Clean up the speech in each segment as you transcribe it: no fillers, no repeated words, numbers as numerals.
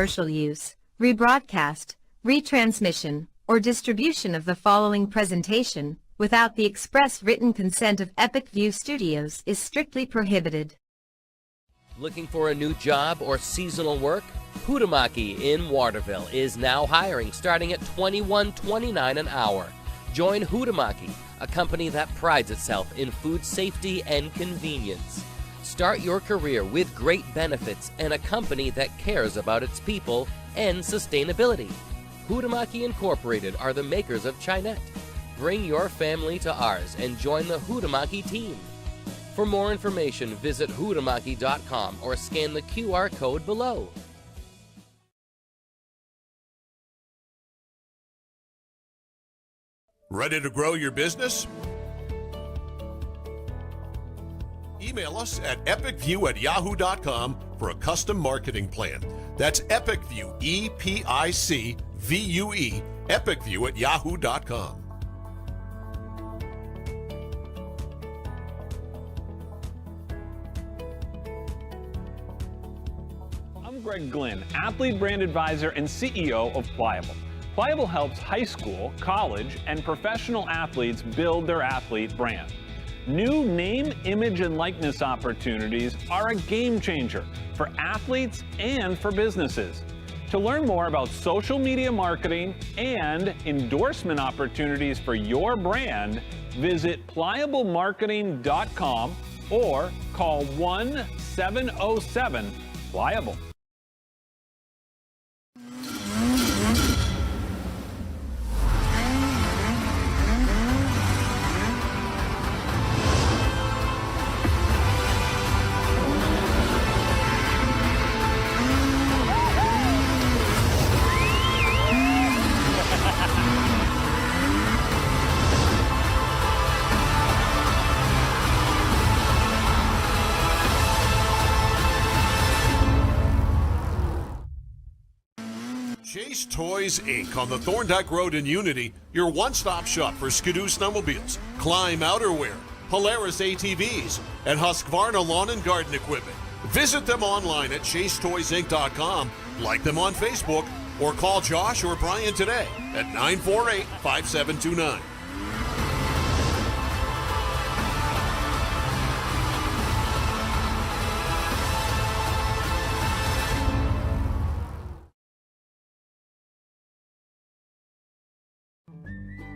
commercial use, rebroadcast, retransmission, or distribution of the following presentation, without the express written consent of Epic View Studios, is strictly prohibited. Looking for a new job or seasonal work? Hutamaki in Waterville is now hiring, starting at $21.29 an hour. Join Hutamaki, a company that prides itself in food safety and convenience. Start your career with great benefits and a company that cares about its people and sustainability. Hutamaki Incorporated are the makers of Chinette. Bring your family to ours and join the Hutamaki team. For more information, visit hutamaki.com or scan the QR code below. Ready to grow your business? Email us at epicview@yahoo.com for a custom marketing plan. That's EpicView, EPICVUE, epicview@yahoo.com. I'm Greg Glynn, Athlete Brand Advisor and CEO of Pliable. Pliable helps high school, college, and professional athletes build their athlete brand. New name, image, and likeness opportunities are a game changer for athletes and for businesses. To learn more about social media marketing and endorsement opportunities for your brand, visit pliablemarketing.com or call 1-707-PLIABLE. Chase Toys Inc. on the Thorndike Road in Unity, your one-stop shop for Skidoo snowmobiles, Climb outerwear, Polaris ATVs, and Husqvarna lawn and garden equipment. Visit them online at chasetoysinc.com, like them on Facebook, or call Josh or Brian today at 948-5729.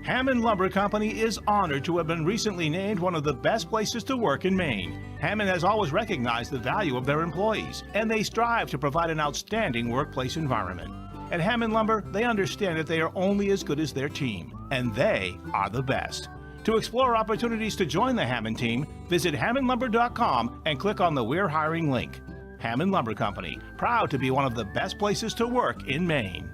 Hammond Lumber Company is honored to have been recently named one of the best places to work in Maine. Hammond has always recognized the value of their employees, and they strive to provide an outstanding workplace environment. At Hammond Lumber, they understand that they are only as good as their team, and they are the best. To explore opportunities to join the Hammond team, visit hammondlumber.com and click on the We're Hiring link. Hammond Lumber Company, proud to be one of the best places to work in Maine.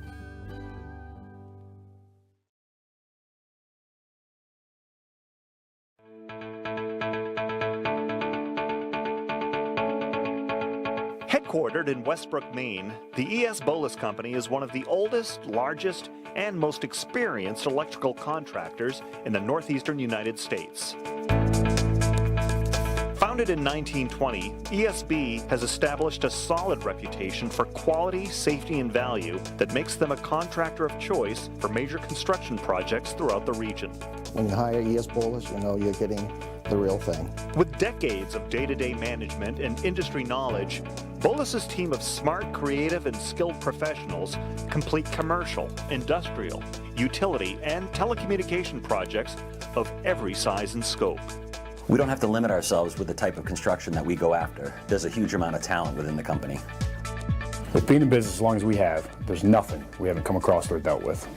Headquartered in Westbrook, Maine, the E.S. Bolus Company is one of the oldest, largest, and most experienced electrical contractors in the northeastern United States. Founded in 1920, ESB has established a solid reputation for quality, safety, and value that makes them a contractor of choice for major construction projects throughout the region. When you hire E.S. Bolus, you know you're getting the real thing. With decades of day-to-day management and industry knowledge, Bolus's team of smart, creative, and skilled professionals complete commercial, industrial, utility, and telecommunication projects of every size and scope. We don't have to limit ourselves with the type of construction that we go after. There's a huge amount of talent within the company. With being in business as long as we have, there's nothing we haven't come across or dealt with.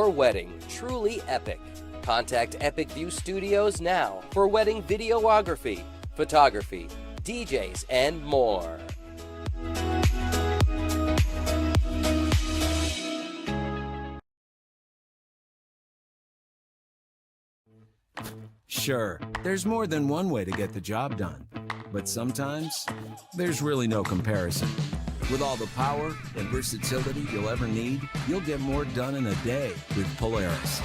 your wedding truly epic. Contact Epic View Studios now for wedding videography, photography, DJs, and more. Sure, there's more than one way to get the job done, but sometimes there's really no comparison. With all the power and versatility you'll ever need, you'll get more done in a day with Polaris.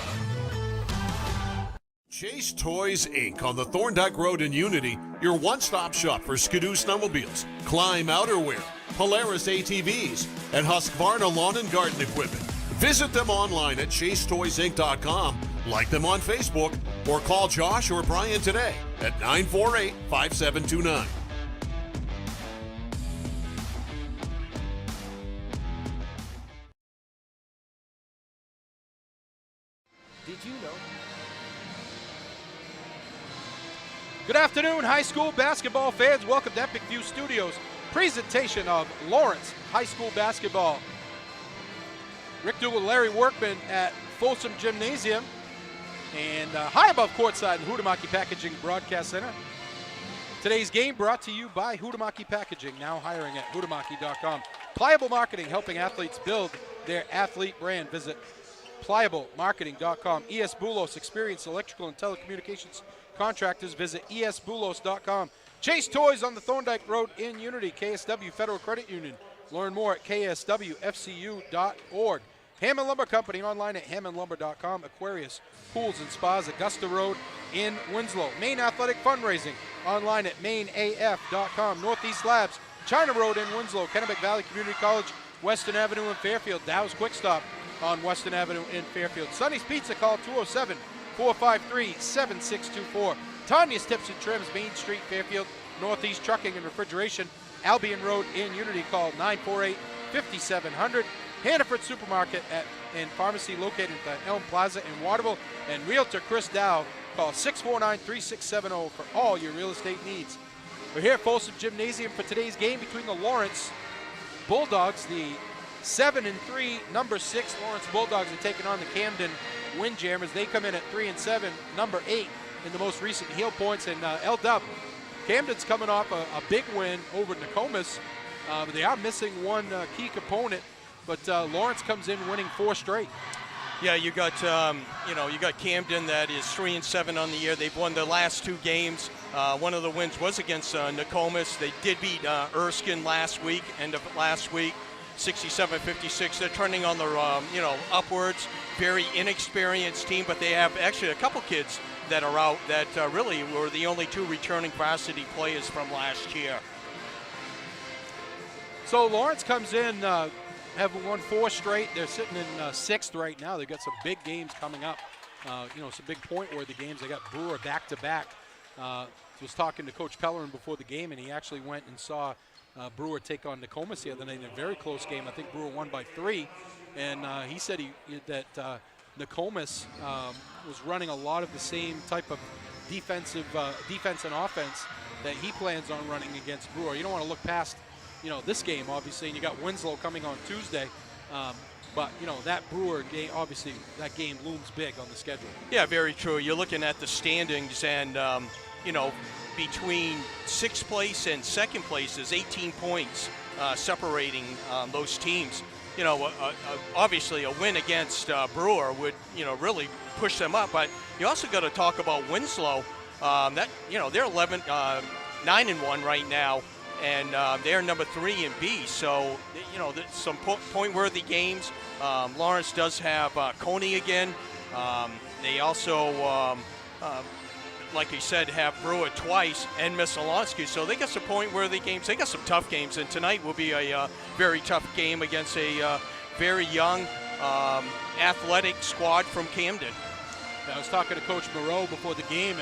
Chase Toys Inc. on the Thorndike Road in Unity, your one-stop shop for Skidoo snowmobiles, Climb outerwear, Polaris ATVs, and Husqvarna lawn and garden equipment. Visit them online at chasetoysinc.com, like them on Facebook, or call Josh or Brian today at 948-5729. Did you know? Good afternoon, high school basketball fans. Welcome to Epic View Studios presentation of Lawrence High School basketball. Rick Dugal, Larry Workman at Folsom Gymnasium, and high above courtside in Huhtamaki Packaging Broadcast Center. Today's game brought to you by Huhtamaki Packaging, now hiring at huhtamaki.com. Pliable Marketing, helping athletes build their athlete brand. Visit pliablemarketing.com. ES Boulos, experienced electrical and telecommunications contractors. Visit esboulos.com. Chase Toys on the Thorndike Road in Unity. KSW Federal Credit Union. Learn more at kswfcu.org. Hammond Lumber Company, online at hammondlumber.com. Aquarius Pools and Spas, Augusta Road in Winslow. Maine Athletic Fundraising, online at mainaf.com. Northeast Labs, China Road in Winslow. Kennebec Valley Community College, Western Avenue in Fairfield. Dow's Quick Stop on Western Avenue in Fairfield. Sonny's Pizza, call 207-453-7624. Tanya's Tips and Trims, Main Street, Fairfield. Northeast Trucking and Refrigeration, Albion Road in Unity, call 948-5700. Hannaford Supermarket and Pharmacy located at the Elm Plaza in Waterville. And Realtor Chris Dow, call 649-3670 for all your real estate needs. We're here at Folsom Gymnasium for today's game between the Lawrence Bulldogs, the 7-3, number 6 Lawrence Bulldogs, are taking on the Camden Windjammers. They come in at 3-7, number 8 in the most recent heel points. And L-Dub, Camden's coming off a big win over Nokomis. They are missing one key component, but Lawrence comes in winning 4 straight. Yeah, you got you got Camden that is 3-7 on the year. They've won their last 2 games. One of the wins was against Nokomis. They did beat Erskine last week, end of last week, 67-56. They're turning on their upwards. Very inexperienced team, but they have actually a couple kids that are out that really were the only 2 returning varsity players from last year. So Lawrence comes in, have won 4 straight. They're sitting in 6th right now. They've got some big games coming up. Some big point-worthy games. They got Brewer back-to-back. Was talking to Coach Pellerin before the game, and he actually went and saw Brewer take on Nokomis the other night in a very close game. I think Brewer won by 3, and he said that Nokomis was running a lot of the same type of defense and offense that he plans on running against Brewer. You don't want to look past this game, obviously, and you got Winslow coming on Tuesday. But, that Brewer game, obviously, that game looms big on the schedule. Yeah, very true. You're looking at the standings, and, between 6th place and 2nd place is 18 points separating those teams. Obviously a win against Brewer would, really push them up. But you also got to talk about Winslow. They're 9-1 right now. And they're number 3 in B, so some point-worthy games. Lawrence does have Coney again. They also, like you said, have Brewer twice and Missalonsky, so they got some point-worthy games. They got some tough games, and tonight will be a very tough game against a very young, athletic squad from Camden. I was talking to Coach Moreau before the game,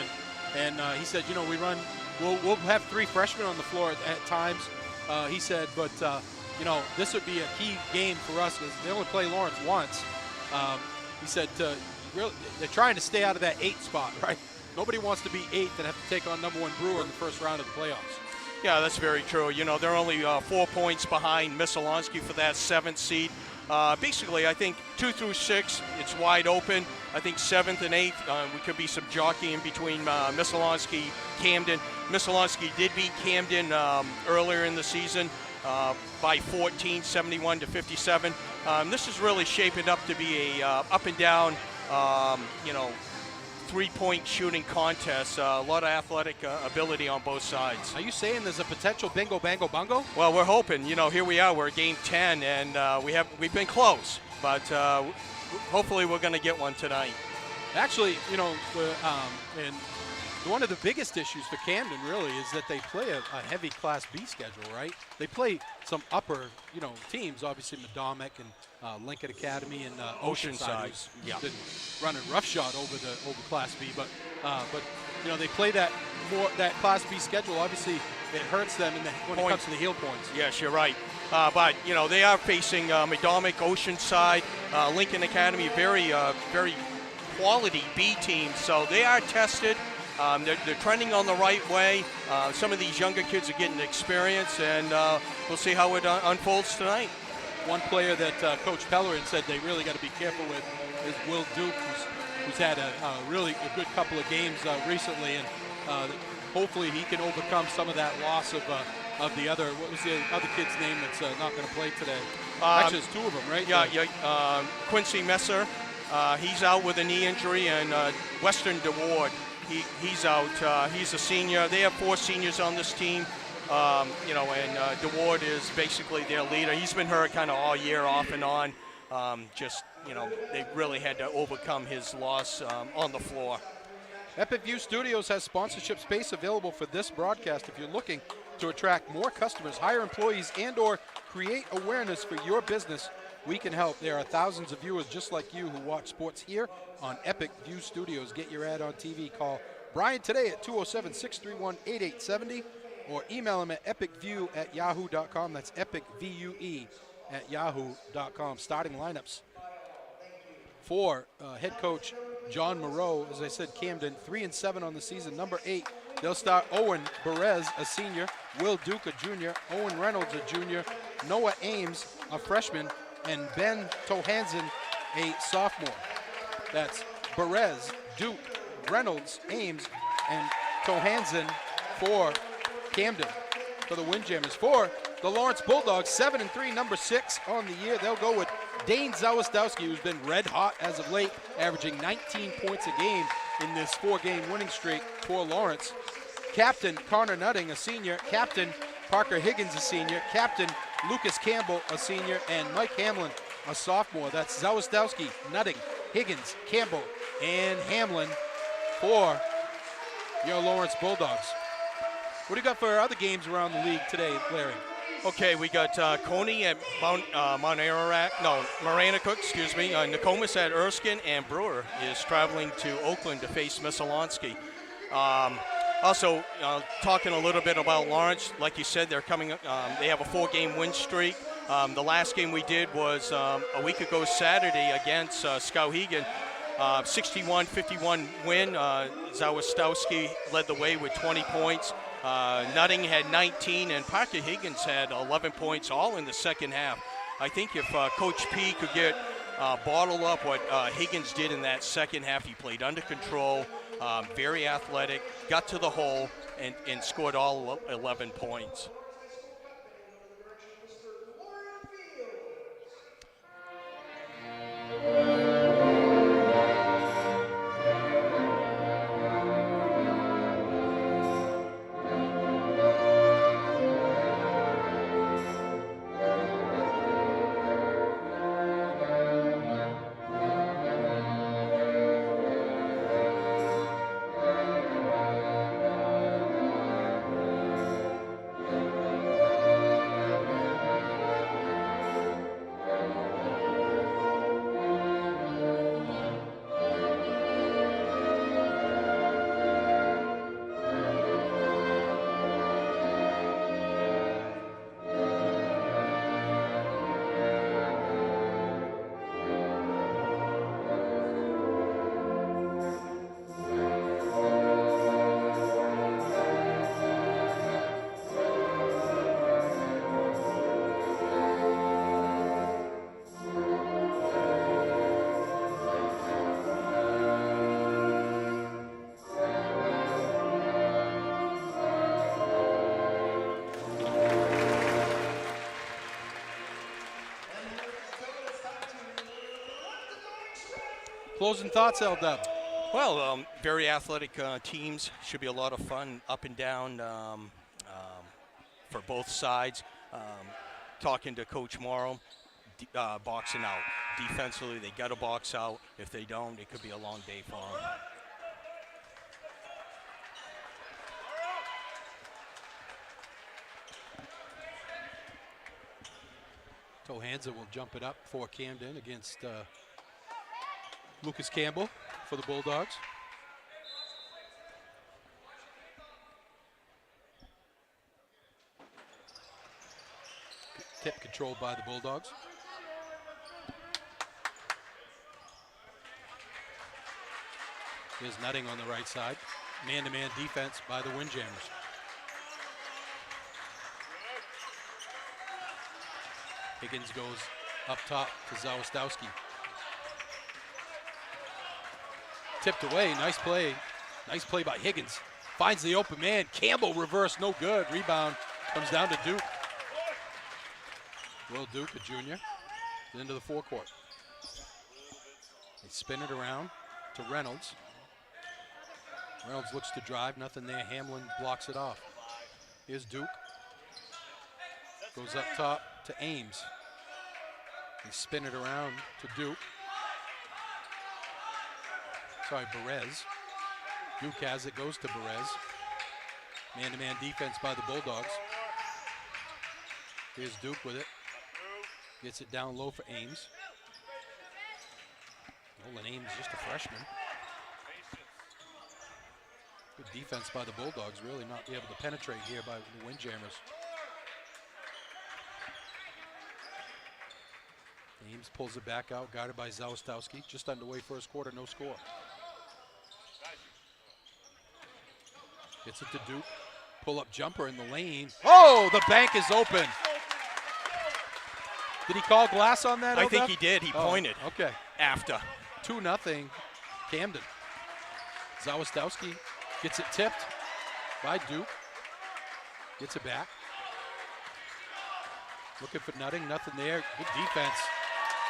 and he said, we run. We'll have 3 freshmen on the floor at times, he said, but, this would be a key game for us because they only play Lawrence once. He said they're trying to stay out of that 8 spot, right? Nobody wants to be 8th and have to take on number 1 Brewer in the first round of the playoffs. Yeah, that's very true. You know, they're only 4 points behind Missalonsky for that 7th seed. Basically, I think 2 through 6, it's wide open. I think 7th and 8th, we could be some jockeying between Missalonsky, Camden. Missalonsky did beat Camden earlier in the season by 14, 71 to 57. This is really shaping up to be a up and down, you know, 3-point shooting contest. A lot of athletic ability on both sides. Are you saying there's a potential bingo, bango, bungo? Well, we're hoping. You know, here we are. We're at game 10, and we've been close, but hopefully we're going to get one tonight. Actually, you know, and one of the biggest issues for Camden really is that they play a heavy Class B schedule, right? They play some upper, you know, teams, obviously Madomic and Lincoln Academy and Oceanside, who's been running roughshod over Class B, but you know, they play that Class B schedule. Obviously, it hurts them when it comes to the heel points. Yes, you're right. But you know, they are facing Madomic, Oceanside, Lincoln Academy, very quality B teams. So they are tested. They're trending on the right way. Some of these younger kids are getting experience, and we'll see how it unfolds tonight. One player that Coach Pellerin said they really got to be careful with is Will Duke, who's had a really good couple of games recently, and hopefully he can overcome some of that loss of the other. What was the other kid's name that's not going to play today? Actually, there's 2 of them, right? Yeah. Quincy Messer, he's out with a knee injury, and Western DeWard. He's out. He's a senior. They have 4 seniors on this team, you know, and DeWard is basically their leader. He's been hurt kind of all year, off and on. Just, you know, they really had to overcome his loss on the floor. Epic View Studios has sponsorship space available for this broadcast. If you're looking to attract more customers, hire employees, and/or create awareness for your business, we can help. There are thousands of viewers just like you who watch sports here on Epic View Studios. Get your ad on TV. Call Brian today at 207-631-8870 or email him at epicview@yahoo.com. That's epicvue@yahoo.com. Starting lineups for head coach John Moreau. As I said, Camden 3-7 on the season. Number 8, they'll start Owen Perez, a senior, Will Duke, a junior, Owen Reynolds, a junior, Noah Ames, a freshman, and Ben Tohansen, a sophomore. That's Perez, Duke, Reynolds, Ames, and Tohansen for Camden. For the Windjammers. For the Lawrence Bulldogs, 7-3, number 6 on the year. They'll go with Dane Zawistowski, who's been red hot as of late, averaging 19 points a game in this 4-game winning streak for Lawrence. Captain Connor Nutting, a senior. Captain Parker Higgins, a senior. Captain Lucas Campbell, a senior. And Mike Hamlin, a sophomore. That's Zawistowski, Nutting, Higgins, Campbell, and Hamlin for your Lawrence Bulldogs. What do you got for other games around the league today, Larry? Okay, we got Coney at Maranacook, excuse me. Nokomis at Erskine, and Brewer is traveling to Oakland to face Missalonsky. Also, talking a little bit about Lawrence, like you said, they're coming. They have a 4-game win streak. The last game we did was a week ago Saturday against Skowhegan. 61-51 win. Zawistowski led the way with 20 points. Nutting had 19, and Parker Higgins had 11 points, all in the second half. I think if Coach P could get bottle up what Higgins did in that second half, he played under control, very athletic, got to the hole, and scored all 11 points. Closing thoughts, L-Dub. Well, very athletic teams. Should be a lot of fun up and down for both sides. Talking to Coach Morrow, boxing out. Defensively, they got to box out. If they don't, it could be a long day for them. Tohanza will jump it up for Camden against Lucas Campbell for the Bulldogs. Tip controlled by the Bulldogs. Here's Nutting on the right side. Man-to-man defense by the Windjammers. Higgins goes up top to Zawistowski. Tipped away, nice play. Nice play by Higgins. Finds the open man. Campbell reverse, no good. Rebound comes down to Duke. Will Duke, a junior, into the forecourt. They spin it around to Reynolds. Reynolds looks to drive, nothing there. Hamlin blocks it off. Here's Duke. Goes up top to Ames. They spin it around to Duke. Sorry, Perez. Duke has it, goes to Perez. Man-to-man defense by the Bulldogs. Here's Duke with it. Gets it down low for Ames. Nolan Ames, just a freshman. Good defense by the Bulldogs, really not be able to penetrate here by the Windjammers. Ames pulls it back out, guarded by Zawistowski. Just underway first quarter, no score. Gets it to Duke. Pull-up jumper in the lane. Oh, the bank is open. Did he call glass on that? I think he did. He pointed. Okay. After. 2-0 Camden. Zawistowski gets it tipped by Duke. Gets it back. Looking for Nutting, nothing there. Good defense.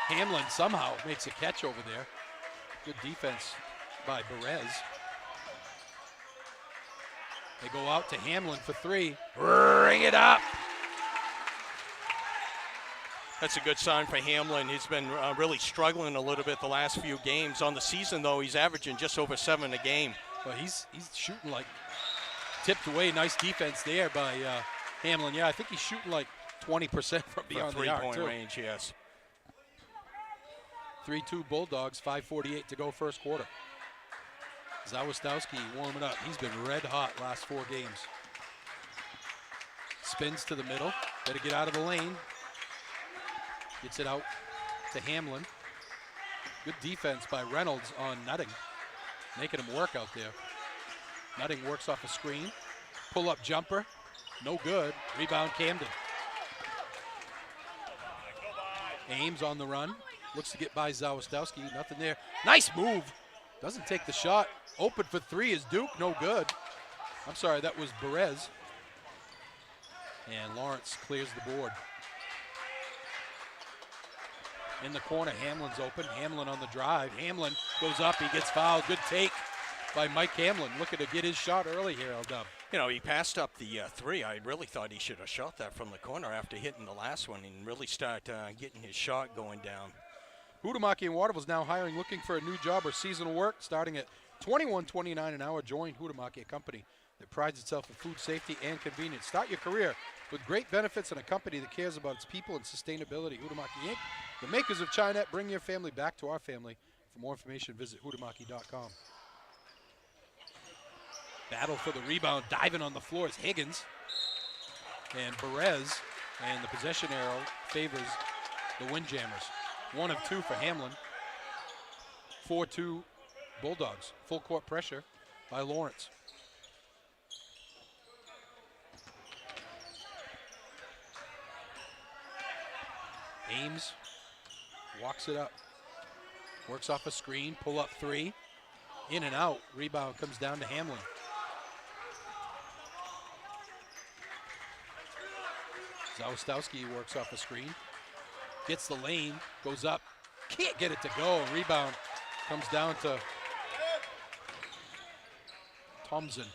Hamlin somehow makes a catch over there. Good defense by Perez. They go out to Hamlin for three. Bring it up. That's a good sign for Hamlin. He's been really struggling a little bit the last few games. On the season, though, he's averaging just over 7 a game. Well, he's shooting like tipped away. Nice defense there by Hamlin. Yeah, I think he's shooting like 20% from beyond the arc, three-point range, yes. 3-2 Bulldogs, 5:48 to go first quarter. Zawistowski warming up. He's been red hot last 4 games. Spins to the middle. Better get out of the lane. Gets it out to Hamlin. Good defense by Reynolds on Nutting. Making him work out there. Nutting works off a screen. Pull-up jumper. No good. Rebound Camden. Ames on the run. Looks to get by Zawistowski. Nothing there. Nice move. Doesn't take the shot. Open for three is Duke. No good. I'm sorry, that was Perez. And Lawrence clears the board. In the corner, Hamlin's open. Hamlin on the drive. Hamlin goes up. He gets fouled. Good take by Mike Hamlin. Looking to get his shot early here, L-Dub. You know, he passed up the three. I really thought he should have shot that from the corner after hitting the last one and really start getting his shot going down. Huhtamaki and Waterville is now hiring, looking for a new job or seasonal work, starting at $21.29 an hour. Join Huhtamaki, a company that prides itself in food safety and convenience. Start your career with great benefits and a company that cares about its people and sustainability. Huhtamaki Inc., the makers of Chinet. Bring your family back to our family. For more information, visit huhtamaki.com. Battle for the rebound. Diving on the floor is Higgins. And Perez. And the possession arrow favors the Windjammers. 1 of 2 for Hamlin. 4-2 Bulldogs. Full court pressure by Lawrence. Ames walks it up. Works off a screen. Pull up three. In and out. Rebound comes down to Hamlin. Zawistowski works off a screen. Gets the lane, goes up, can't get it to go. Rebound Comes down to Thompson.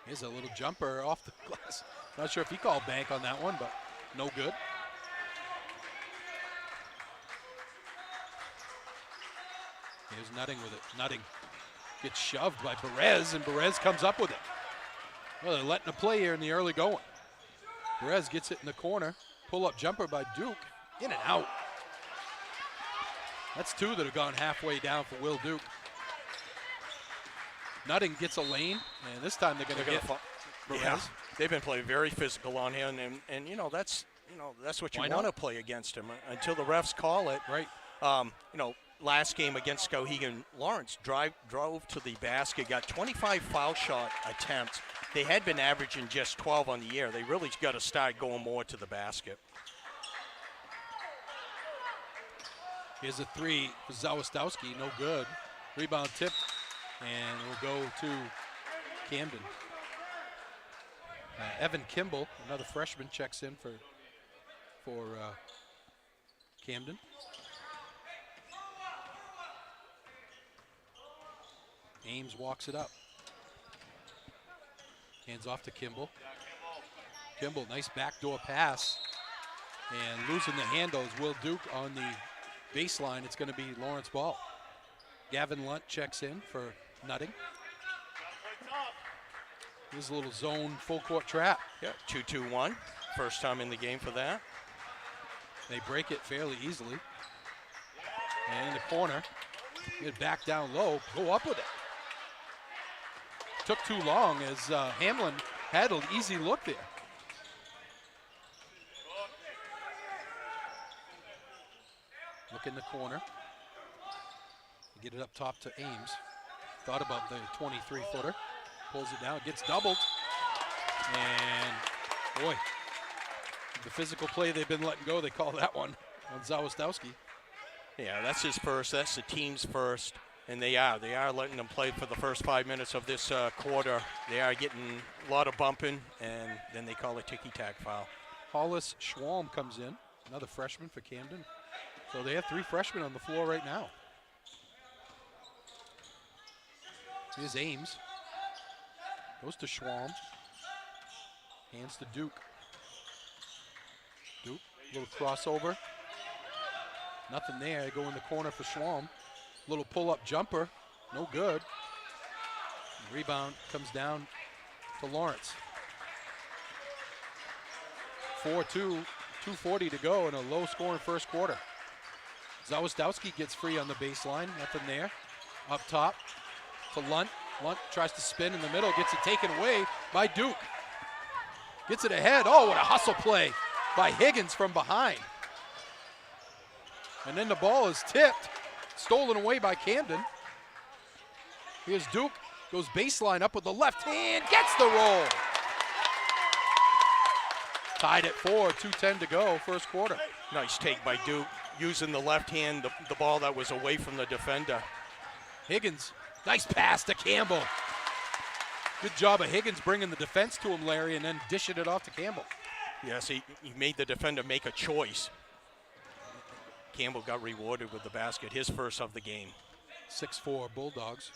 Here's a little jumper off the glass. Not sure if he called bank on that one, but no good. Here's Nutting with it. Nutting gets shoved by Perez, and Perez comes up with it. Well, they're letting a play here in the early going. Perez gets it in the corner. Pull-up jumper by Duke. In and out. That's two that have gone halfway down for Will Duke. Nutting gets a lane, and this time they're going to get Perez. Yeah, they've been playing very physical on him, and that's what you want to play against him until the refs call it. Right. Last game against Skowhegan, Lawrence drove to the basket, got 25 foul shot attempts. They had been averaging just 12 on the year. They really got to start going more to the basket. Here's a three for Zawistowski, no good. Rebound tipped, and it will go to Camden. Evan Kimball, another freshman, checks in for Camden. Ames walks it up. Hands off to Kimball. Kimball, nice backdoor pass. And losing the handle is Will Duke on the baseline. It's going to be Lawrence ball. Gavin Lunt checks in for Nutting. Here's a little zone full court trap. Yeah, 2-2-1. First time in the game for that. They break it fairly easily. And in the corner, get back down low, go up with it. Took too long as Hamlin had an easy look there. Look in the corner. Get it up top to Ames. Thought about the 23-footer. Pulls it down, gets doubled. And boy, the physical play they've been letting go, they call that one on Zawistowski. Yeah, that's his first. That's the team's first. And they are letting them play for the first 5 minutes of this quarter. They are getting a lot of bumping, and then they call a ticky-tack foul. Hollis Schwalm comes in, another freshman for Camden. So they have three freshmen on the floor right now. Here's Ames. Goes to Schwalm. Hands to Duke. Duke, little crossover. Nothing there. They go in the corner for Schwalm. Little pull-up jumper, no good. Rebound comes down to Lawrence. 4-2, 2:40 to go in a low-scoring first quarter. Zawistowski gets free on the baseline, nothing there. Up top to Lunt. Lunt tries to spin in the middle, gets it taken away by Duke. Gets it ahead. Oh, what a hustle play by Higgins from behind. And then the ball is tipped. Stolen away by Camden. Here's Duke, goes baseline up with the left hand, gets the roll. Tied at 4, 2:10 to go, first quarter. Nice take by Duke, using the left hand, the ball that was away from the defender. Higgins, nice pass to Campbell. Good job of Higgins bringing the defense to him, Larry, and then dishing it off to Campbell. Yes, he made the defender make a choice. Campbell got rewarded with the basket, his first of the game. 6-4 Bulldogs.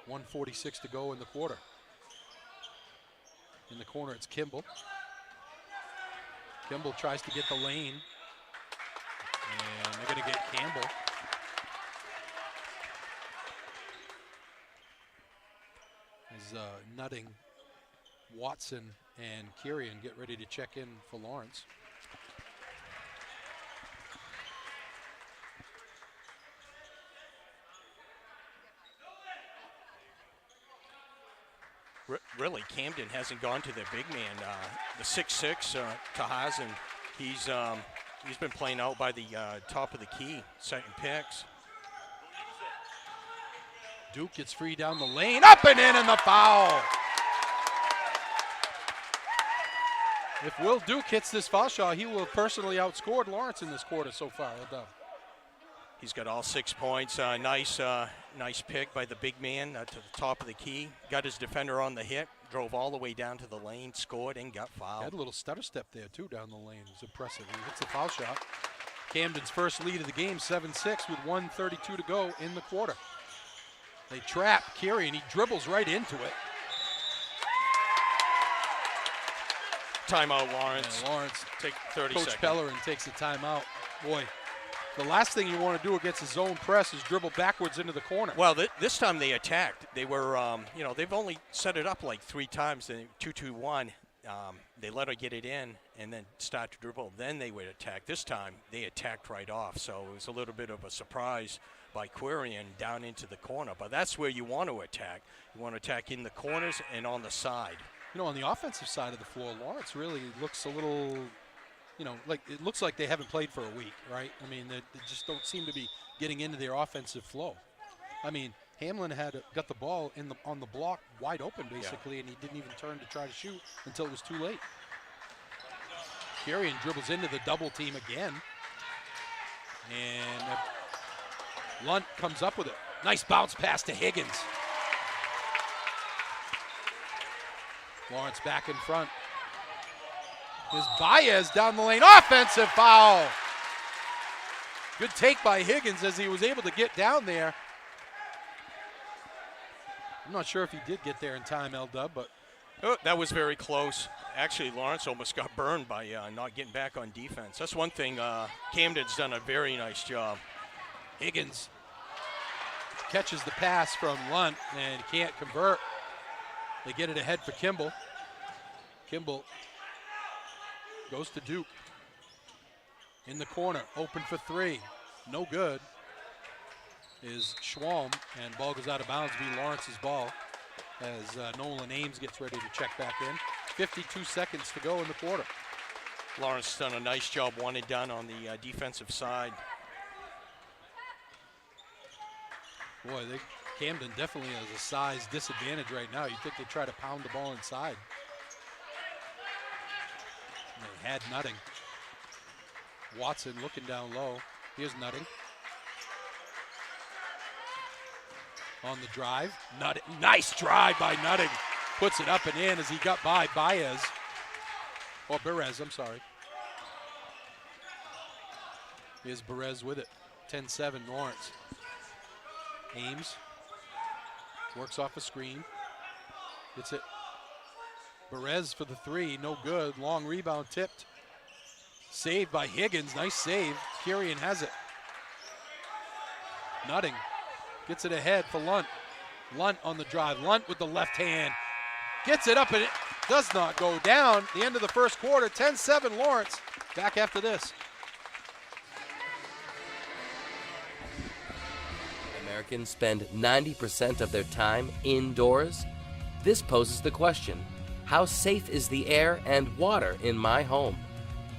1:46 to go in the quarter. In the corner, it's Kimball. Kimball tries to get the lane. And they're going to get Campbell. As Nutting, Watson, and Kirian get ready to check in for Lawrence. Really, Camden hasn't gone to their big man. The 6'6", Tahazen, he's been playing out by the top of the key, setting picks. Duke gets free down the lane, up and in, and the foul. If Will Duke hits this foul shot, he will have personally outscored Lawrence in this quarter so far. Well done. He's got all 6 points. Nice pick by the big man to the top of the key. Got his defender on the hit, drove all the way down to the lane, scored, and got fouled. Had a little stutter step there, too, down the lane. It was impressive. He hits the foul shot. Camden's first lead of the game, 7-6 with 1:32 to go in the quarter. They trap Curie, and he dribbles right into it. Timeout, Lawrence. Yeah, Lawrence, take 30 Coach seconds. Pellerin takes a timeout. Boy, the last thing you want to do against a zone press is dribble backwards into the corner. Well, this time they attacked. They were, they've only set it up like 3 times. 2-2-1. They let her get it in and then start to dribble. Then they would attack. This time they attacked right off. So it was a little bit of a surprise by Quirion down into the corner. But that's where you want to attack. You want to attack in the corners and on the side. You know, on the offensive side of the floor, Lawrence really looks a little, like it looks like they haven't played for a week, right? I mean, they just don't seem to be getting into their offensive flow. I mean, Hamlin got the ball on the block wide open, basically, and he didn't even turn to try to shoot until it was too late. Quirion dribbles into the double team again. And Lunt comes up with it. Nice bounce pass to Higgins. Lawrence back in front. Here's Baez down the lane. Offensive foul. Good take by Higgins as he was able to get down there. I'm not sure if he did get there in time, L-Dub, but. Oh, that was very close. Actually, Lawrence almost got burned by not getting back on defense. That's one thing. Camden's done a very nice job. Higgins catches the pass from Lunt and can't convert. They get it ahead for Kimball. Kimball goes to Duke. In the corner, open for 3. No good. Is Schwalm, and ball goes out of bounds, be Lawrence's ball as Nolan Ames gets ready to check back in. 52 seconds to go in the quarter. Lawrence done a nice job, one and done on the defensive side. Boy, Camden definitely has a size disadvantage right now. You think they try to pound the ball inside. And they had Nutting. Watson looking down low. Here's Nutting. On the drive. Nutting. Nice drive by Nutting. Puts it up and in as he got by Baez. Or Perez, I'm sorry. Here's Perez with it. 10-7 Lawrence. Ames works off a screen. Gets it. Perez for the 3, no good. Long rebound tipped. Saved by Higgins, nice save. Quirion has it. Nutting gets it ahead for Lunt. Lunt on the drive. Lunt with the left hand. Gets it up and it does not go down. The end of the first quarter, 10-7 Lawrence. Back after this. Americans spend 90% of their time indoors. This poses the question, how safe is the air and water in my home?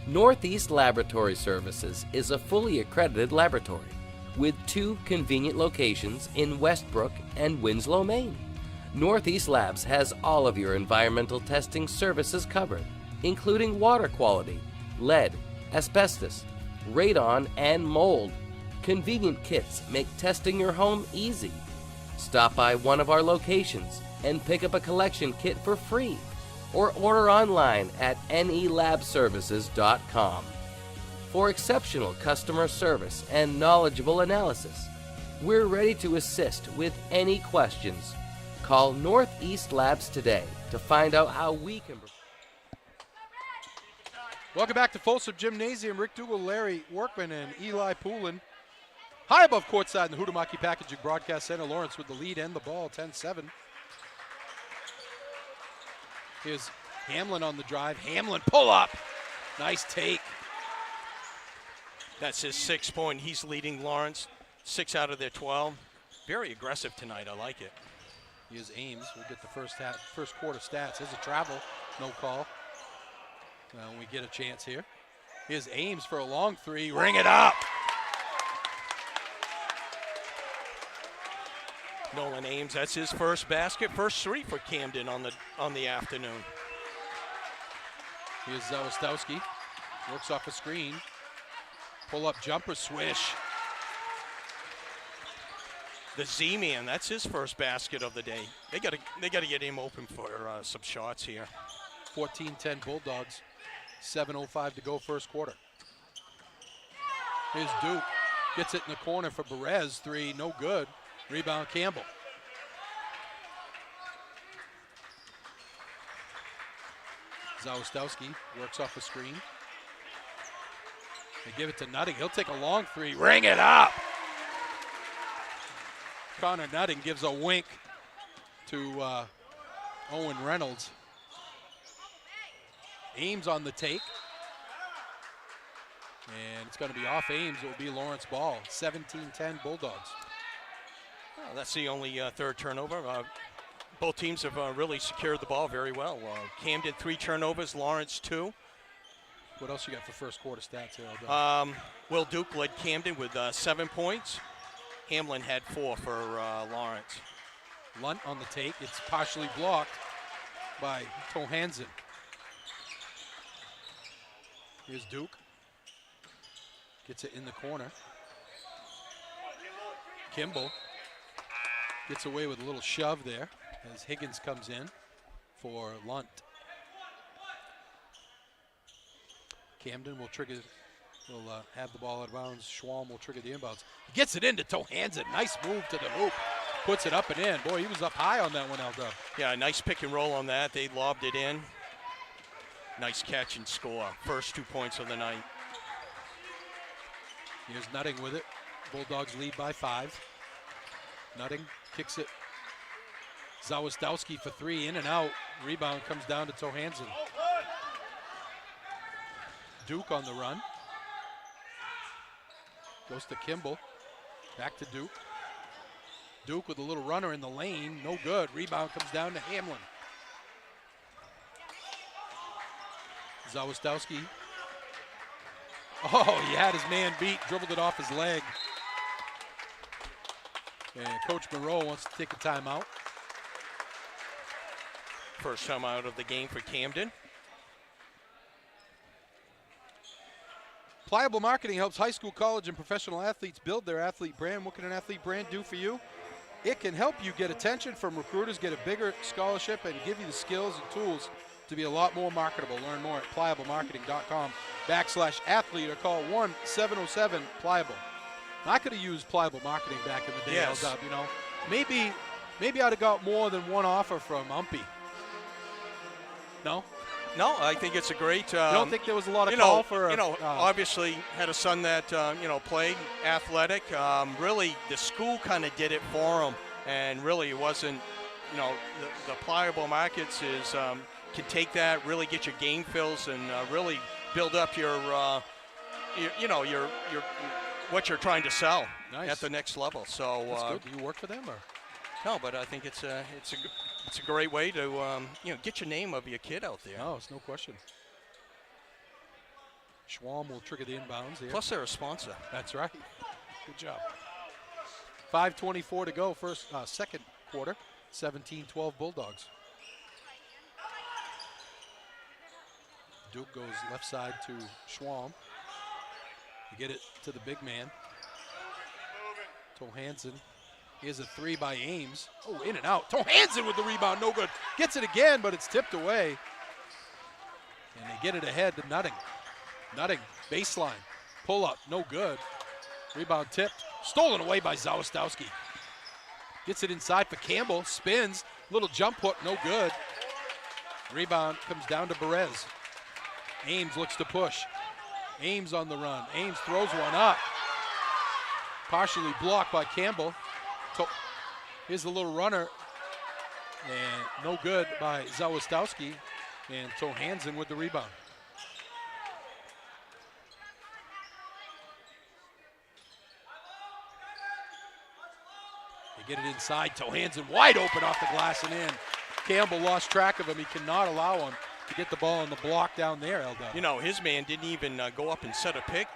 Northeast Laboratory Services is a fully accredited laboratory with 2 convenient locations in Westbrook and Winslow, Maine. Northeast Labs has all of your environmental testing services covered, including water quality, lead, asbestos, radon, and mold. Convenient kits make testing your home easy. Stop by one of our locations and pick up a collection kit for free, or order online at nelabservices.com. For exceptional customer service and knowledgeable analysis, we're ready to assist with any questions. Call Northeast Labs today to find out how we can. Welcome back to Folsom Gymnasium. Rick Dougal, Larry Workman, and Eli Poulin. High above courtside in the Huhtamaki Packaging Broadcast Center. Lawrence with the lead and the ball, 10-7. Here's Hamlin on the drive. Hamlin pull up. Nice take. That's his 6th point. He's leading Lawrence. 6 out of their 12. Very aggressive tonight. I like it. Here's Ames. We'll get the first quarter stats. Here's a travel. No call. Well, we get a chance here. Here's Ames for a long 3. Ring it up. Nolan Ames, that's his first basket, first 3 for Camden on the afternoon. Here's Zawistowski, works off a screen. Pull up jumper, swish. The Z-Man, that's his first basket of the day. They gotta get him open for some shots here. 14-10 Bulldogs, 7:05 to go first quarter. Here's Duke. Gets it in the corner for Perez. 3, no good. Rebound Campbell. Zawistowski works off the screen. They give it to Nutting. He'll take a long 3. Ring it up! Connor Nutting gives a wink to Owen Reynolds. Ames on the take. And it's going to be off Ames. It will be Lawrence ball. 17-10 Bulldogs. Well, that's the only third turnover. Both teams have really secured the ball very well. Camden 3 turnovers, Lawrence 2. What else you got for first quarter stats here? Will Duke led Camden with 7 points. Hamlin had 4 for Lawrence. Lunt on the take. It's partially blocked by Tohansen. Here's Duke. Gets it in the corner. Kimball gets away with a little shove there as Higgins comes in for Lunt. Camden will trigger, will have the ball out of bounds. Schwalm will trigger the inbounds. He gets it into Tohansen. Nice move to the hoop. Puts it up and in. Boy, he was up high on that one, L-Dub. Yeah, nice pick and roll on that. They lobbed it in. Nice catch and score. First 2 points of the night. Here's Nutting with it. Bulldogs lead by 5. Nutting kicks it. Zawistowski for 3, in and out. Rebound comes down to Tohansen. Duke on the run. Goes to Kimball. Back to Duke. Duke with a little runner in the lane. No good. Rebound comes down to Hamlin. Zawistowski. Oh, he had his man beat. Dribbled it off his leg. And Coach Monroe wants to take a timeout. First timeout of the game for Camden. Pliable Marketing helps high school, college, and professional athletes build their athlete brand. What can an athlete brand do for you? It can help you get attention from recruiters, get a bigger scholarship, and give you the skills and tools to be a lot more marketable. Learn more at pliablemarketing.com/athlete or call 1-707-PLIABLE. I could have used Pliable Marketing back in the day. Yes. You know, maybe I'd have got more than one offer from Umpy. No? No, I think it's a great. You don't think there was a lot of call for? Obviously had a son that played athletic. Really, the school kind of did it for him, and really it wasn't. The Pliable Markets is can take that, really get your game fills, and really build up your what you're trying to sell at the next level. So that's good. Do you work for them or? No, but I think it's a great way to get your name of your kid out there. No, it's no question. Schwalm will trigger the inbounds here. Plus they're a sponsor. That's right. Good job. 5:24 to go. Second quarter. 17-12 Bulldogs. Duke goes left side to Schwalm. You get it to the big man. Tohansen. Here's a 3 by Ames. Oh, in and out. Tohansen with the rebound, no good. Gets it again, but it's tipped away. And they get it ahead to Nutting. Nutting, baseline. Pull up, no good. Rebound tipped. Stolen away by Zawistowski. Gets it inside for Campbell. Spins. Little jump hook, no good. Rebound comes down to Perez. Ames looks to push. Ames on the run. Ames throws one up. Partially blocked by Campbell. Here's the little runner. And no good by Zawistowski. And Tohansen with the rebound. They get it inside. Tohansen wide open off the glass and in. Campbell lost track of him. He cannot allow him to get the ball on the block down there, Eldon. His man didn't even go up and set a pick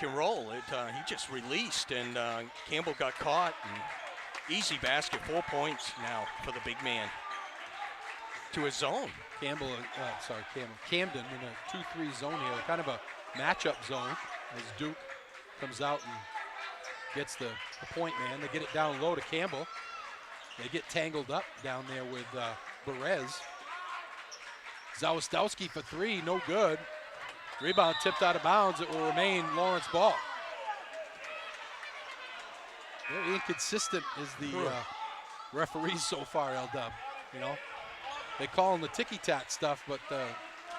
and roll. He just released, and Campbell got caught. And easy basket, 4 points now for the big man. To his zone. Camden in a 2-3 zone here, kind of a matchup zone as Duke comes out and gets the point man. They get it down low to Campbell. They get tangled up down there with Perez. Zawistowski for 3, no good. Rebound tipped out of bounds. It will remain Lawrence ball. Very inconsistent is the referees so far, L-Dub. You know, they call them the ticky-tack stuff, but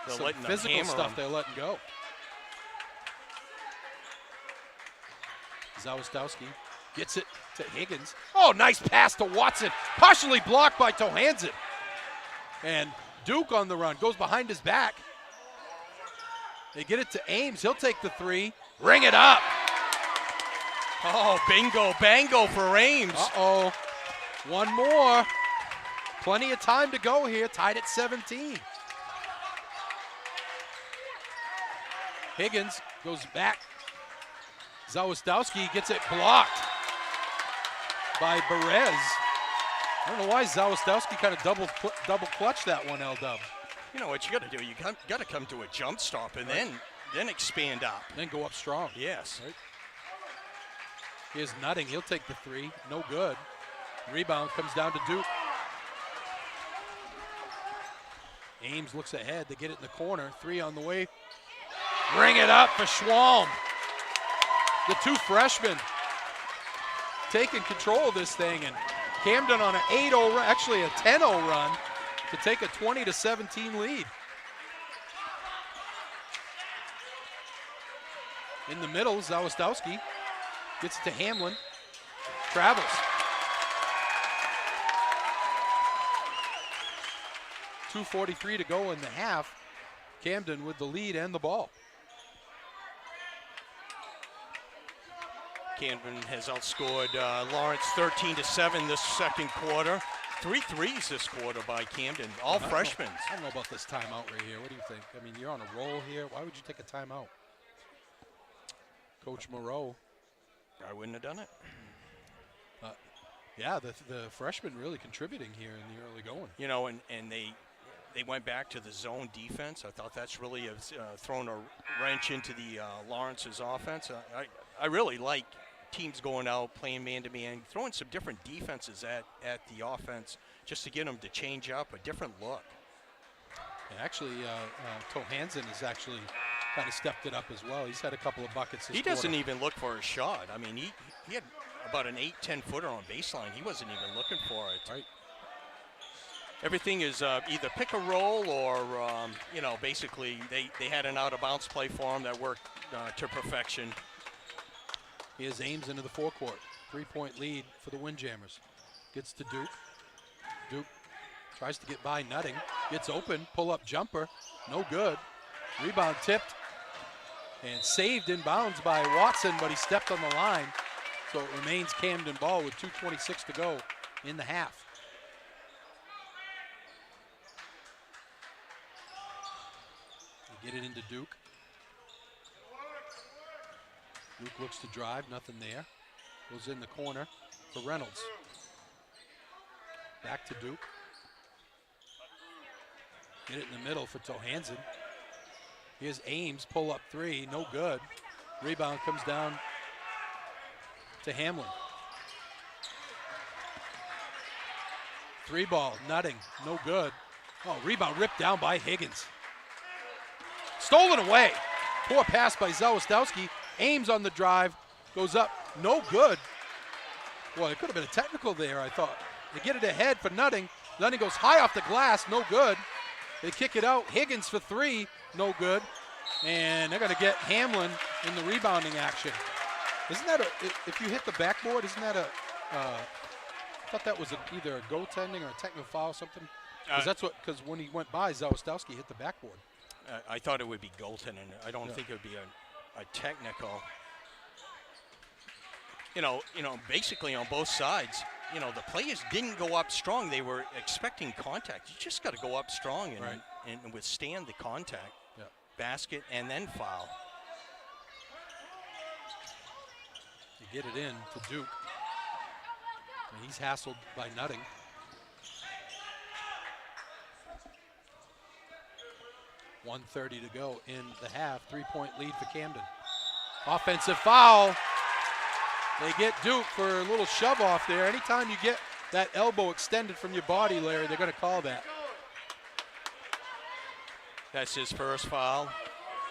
some physical stuff they're letting go. Zawistowski gets it to Higgins. Oh, nice pass to Watson. Partially blocked by Tohansen. And Duke on the run. Goes behind his back. They get it to Ames. He'll take the three. Ring it up. Oh, bingo, bango for Ames. Uh-oh. One more. Plenty of time to go here. Tied at 17. Higgins goes back. Zawistowski gets it blocked by Perez. I don't know why Zawistowski kind of double clutched that one, L-Dub. You know what you got to do? You got to come to a jump stop and then expand up. Then go up strong. Yes. Right. Here's Nutting. He'll take the three. No good. Rebound comes down to Duke. Ames looks ahead. They get it in the corner. Three on the way. Ring it up for Schwalm. The two freshmen taking control of this thing, and Camden on an 8-0 run, actually a 10-0 run to take a 20-17 lead. In the middle, Zawistowski gets it to Hamlin. Travels. .243 to go in the half. Camden with the lead and the ball. Camden has outscored Lawrence 13-7 this second quarter. 3 threes this quarter by Camden, all freshmen. I don't know about this timeout right here. What do you think? I mean, you're on a roll here. Why would you take a timeout? Coach Moreau. I wouldn't have done it. Yeah, the freshmen really contributing here in the early going. You know, and they went back to the zone defense. I thought that's really thrown a wrench into the Lawrence's offense. I really like teams going out, playing man-to-man, throwing some different defenses at the offense just to get them to change up a different look. And actually, Tohansen has actually kind of stepped it up as well. He's had a couple of buckets this He doesn't quarter. even look for a shot. I mean, he had about an 8-10 footer on baseline. He wasn't even looking for it. Right. Everything is either pick and roll or, you know, basically they had an out-of-bounds play for him that worked to perfection. Here's Ames into the forecourt. 3-point lead for the Windjammers. Gets to Duke. Duke tries to get by Nutting. Gets open. Pull-up jumper. No good. Rebound tipped. And saved in bounds by Watson, but he stepped on the line. So it remains Camden ball with 2:26 to go in the half. They get it into Duke. Duke looks to drive, nothing there. Goes in the corner for Reynolds. Back to Duke. Get it in the middle for Tohansen. Here's Ames, pull up three, no good. Rebound comes down to Hamlin. Three ball, Nutting, no good. Oh, rebound ripped down by Higgins. Stolen away. Poor pass by Zawistowski. Ames on the drive, goes up, no good. Boy, it could have been a technical there, I thought. They get it ahead for Nutting. Nutting goes high off the glass, no good. They kick it out. Higgins for three, no good. And they're going to get Hamlin in the rebounding action. Isn't that if you hit the backboard, isn't that I thought that was either a goaltending or a technical foul or something? Because when he went by, Zawistowski hit the backboard. I thought it would be goaltending. I don't think it would be a technical. You know, basically on both sides, you know, the players didn't go up strong. They were expecting contact. You just got to go up strong and withstand the contact. Yeah. Basket and then foul. You get it in to Duke. And he's hassled by Nutting. .130 to go in the half. 3-point lead for Camden. Offensive foul. They get Duke for a little shove off there. Anytime you get that elbow extended from your body, Larry, they're going to call that. That's his first foul.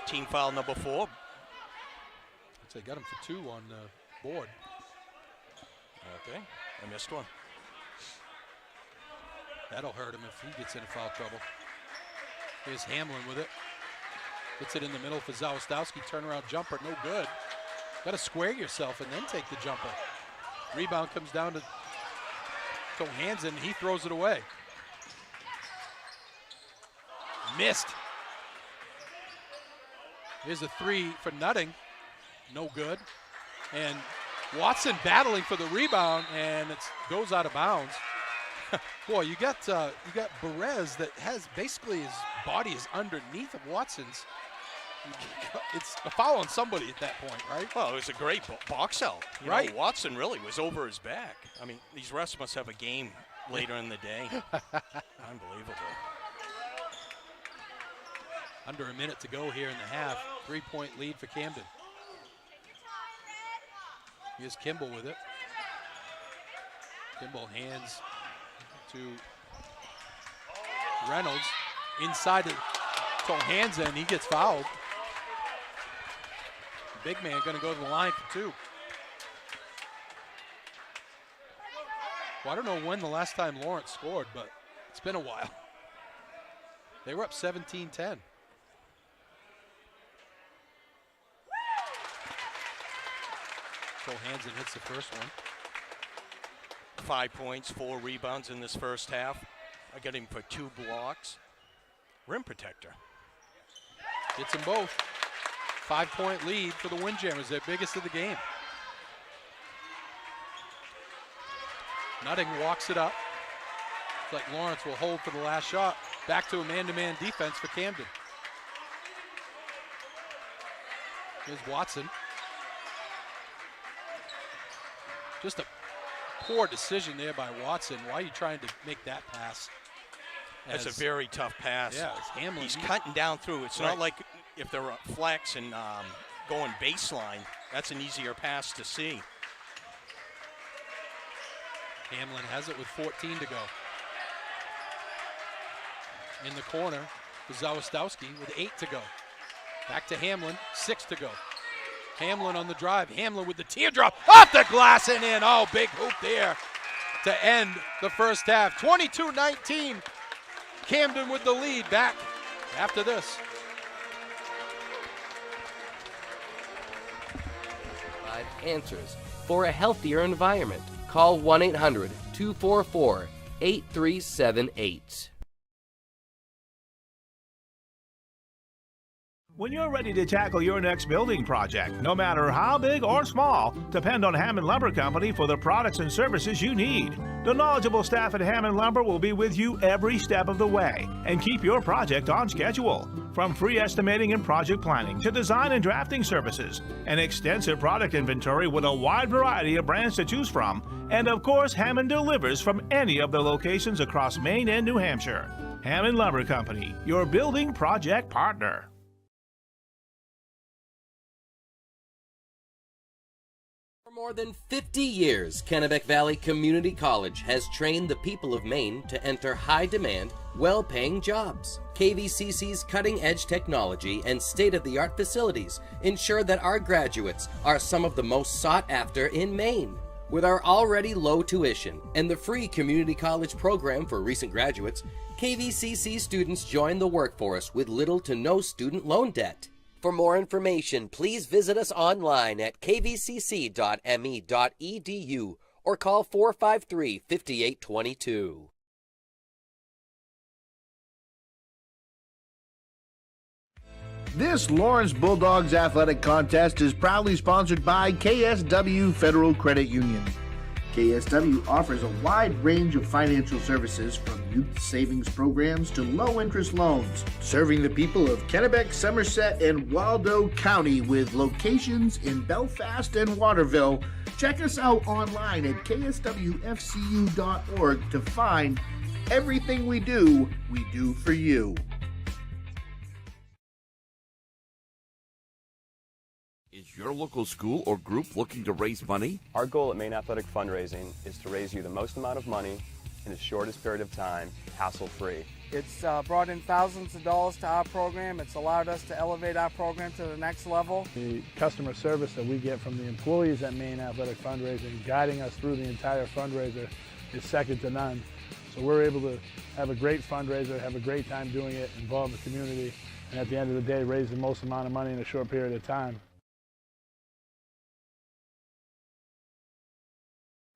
Team foul number 4. They got him for 2 on the board. Okay, I missed one. That'll hurt him if he gets into foul trouble. Here's Hamlin with it. Gets it in the middle for Zawistowski. Turnaround jumper, no good. Got to square yourself and then take the jumper. Rebound comes down to Hansen. He throws it away. Missed. Here's a three for Nutting. No good. And Watson battling for the rebound, and it goes out of bounds. Boy, you got Perez that has basically his body is underneath of Watson's. It's a foul on somebody at that point, right? Well, it was a great box out. You know, Watson really was over his back. I mean, these refs must have a game later in the day. Unbelievable. Under a minute to go here in the half. 3-point lead for Camden. Here's Kimball with it. Kimball hands to Reynolds. Inside to Hansen. He gets fouled. Big man going to go to the line for two. Well, I don't know when the last time Lawrence scored, but it's been a while. They were up 17-10. Cole Hansen hits the first one. 5 points, 4 rebounds in this first half. I got him for 2 blocks. Rim protector. Hits them both. 5-point lead for the Windjammers, their biggest of the game. Nutting walks it up. It's like Lawrence will hold for the last shot. Back to a man-to-man defense for Camden. Here's Watson. Just a poor decision there by Watson. Why are you trying to make that pass? That's a very tough pass. Yeah, it's Hamlin. He's cutting down through. It's not like if they're flex and going baseline, that's an easier pass to see. Hamlin has it with 14 to go. In the corner for Zawistowski with 8 to go. Back to Hamlin, 6 to go. Hamlin on the drive. Hamlin with the teardrop off the glass and in. Oh, big hoop there to end the first half. 22-19. Camden with the lead. Back after this. 5 answers for a healthier environment. Call 1-800-244-8378. When you're ready to tackle your next building project, no matter how big or small, depend on Hammond Lumber Company for the products and services you need. The knowledgeable staff at Hammond Lumber will be with you every step of the way and keep your project on schedule. From free estimating and project planning to design and drafting services, an extensive product inventory with a wide variety of brands to choose from, and of course, Hammond delivers from any of the locations across Maine and New Hampshire. Hammond Lumber Company, your building project partner. For more than 50 years, Kennebec Valley Community College has trained the people of Maine to enter high-demand, well-paying jobs. KVCC's cutting-edge technology and state-of-the-art facilities ensure that our graduates are some of the most sought after in Maine. With our already low tuition and the free community college program for recent graduates, KVCC students join the workforce with little to no student loan debt. For more information, please visit us online at kvcc.me.edu or call 453-5822. This Lawrence Bulldogs athletic contest is proudly sponsored by KSW Federal Credit Union. KSW offers a wide range of financial services from youth savings programs to low-interest loans, serving the people of Kennebec, Somerset, and Waldo County with locations in Belfast and Waterville. Check us out online at kswfcu.org to find everything we do for you. Is your local school or group looking to raise money? Our goal at Maine Athletic Fundraising is to raise you the most amount of money in the shortest period of time, hassle-free. It's brought in thousands of dollars to our program. It's allowed us to elevate our program to the next level. The customer service that we get from the employees at Maine Athletic Fundraising, guiding us through the entire fundraiser, is second to none. So we're able to have a great fundraiser, have a great time doing it, involve the community, and at the end of the day, raise the most amount of money in a short period of time.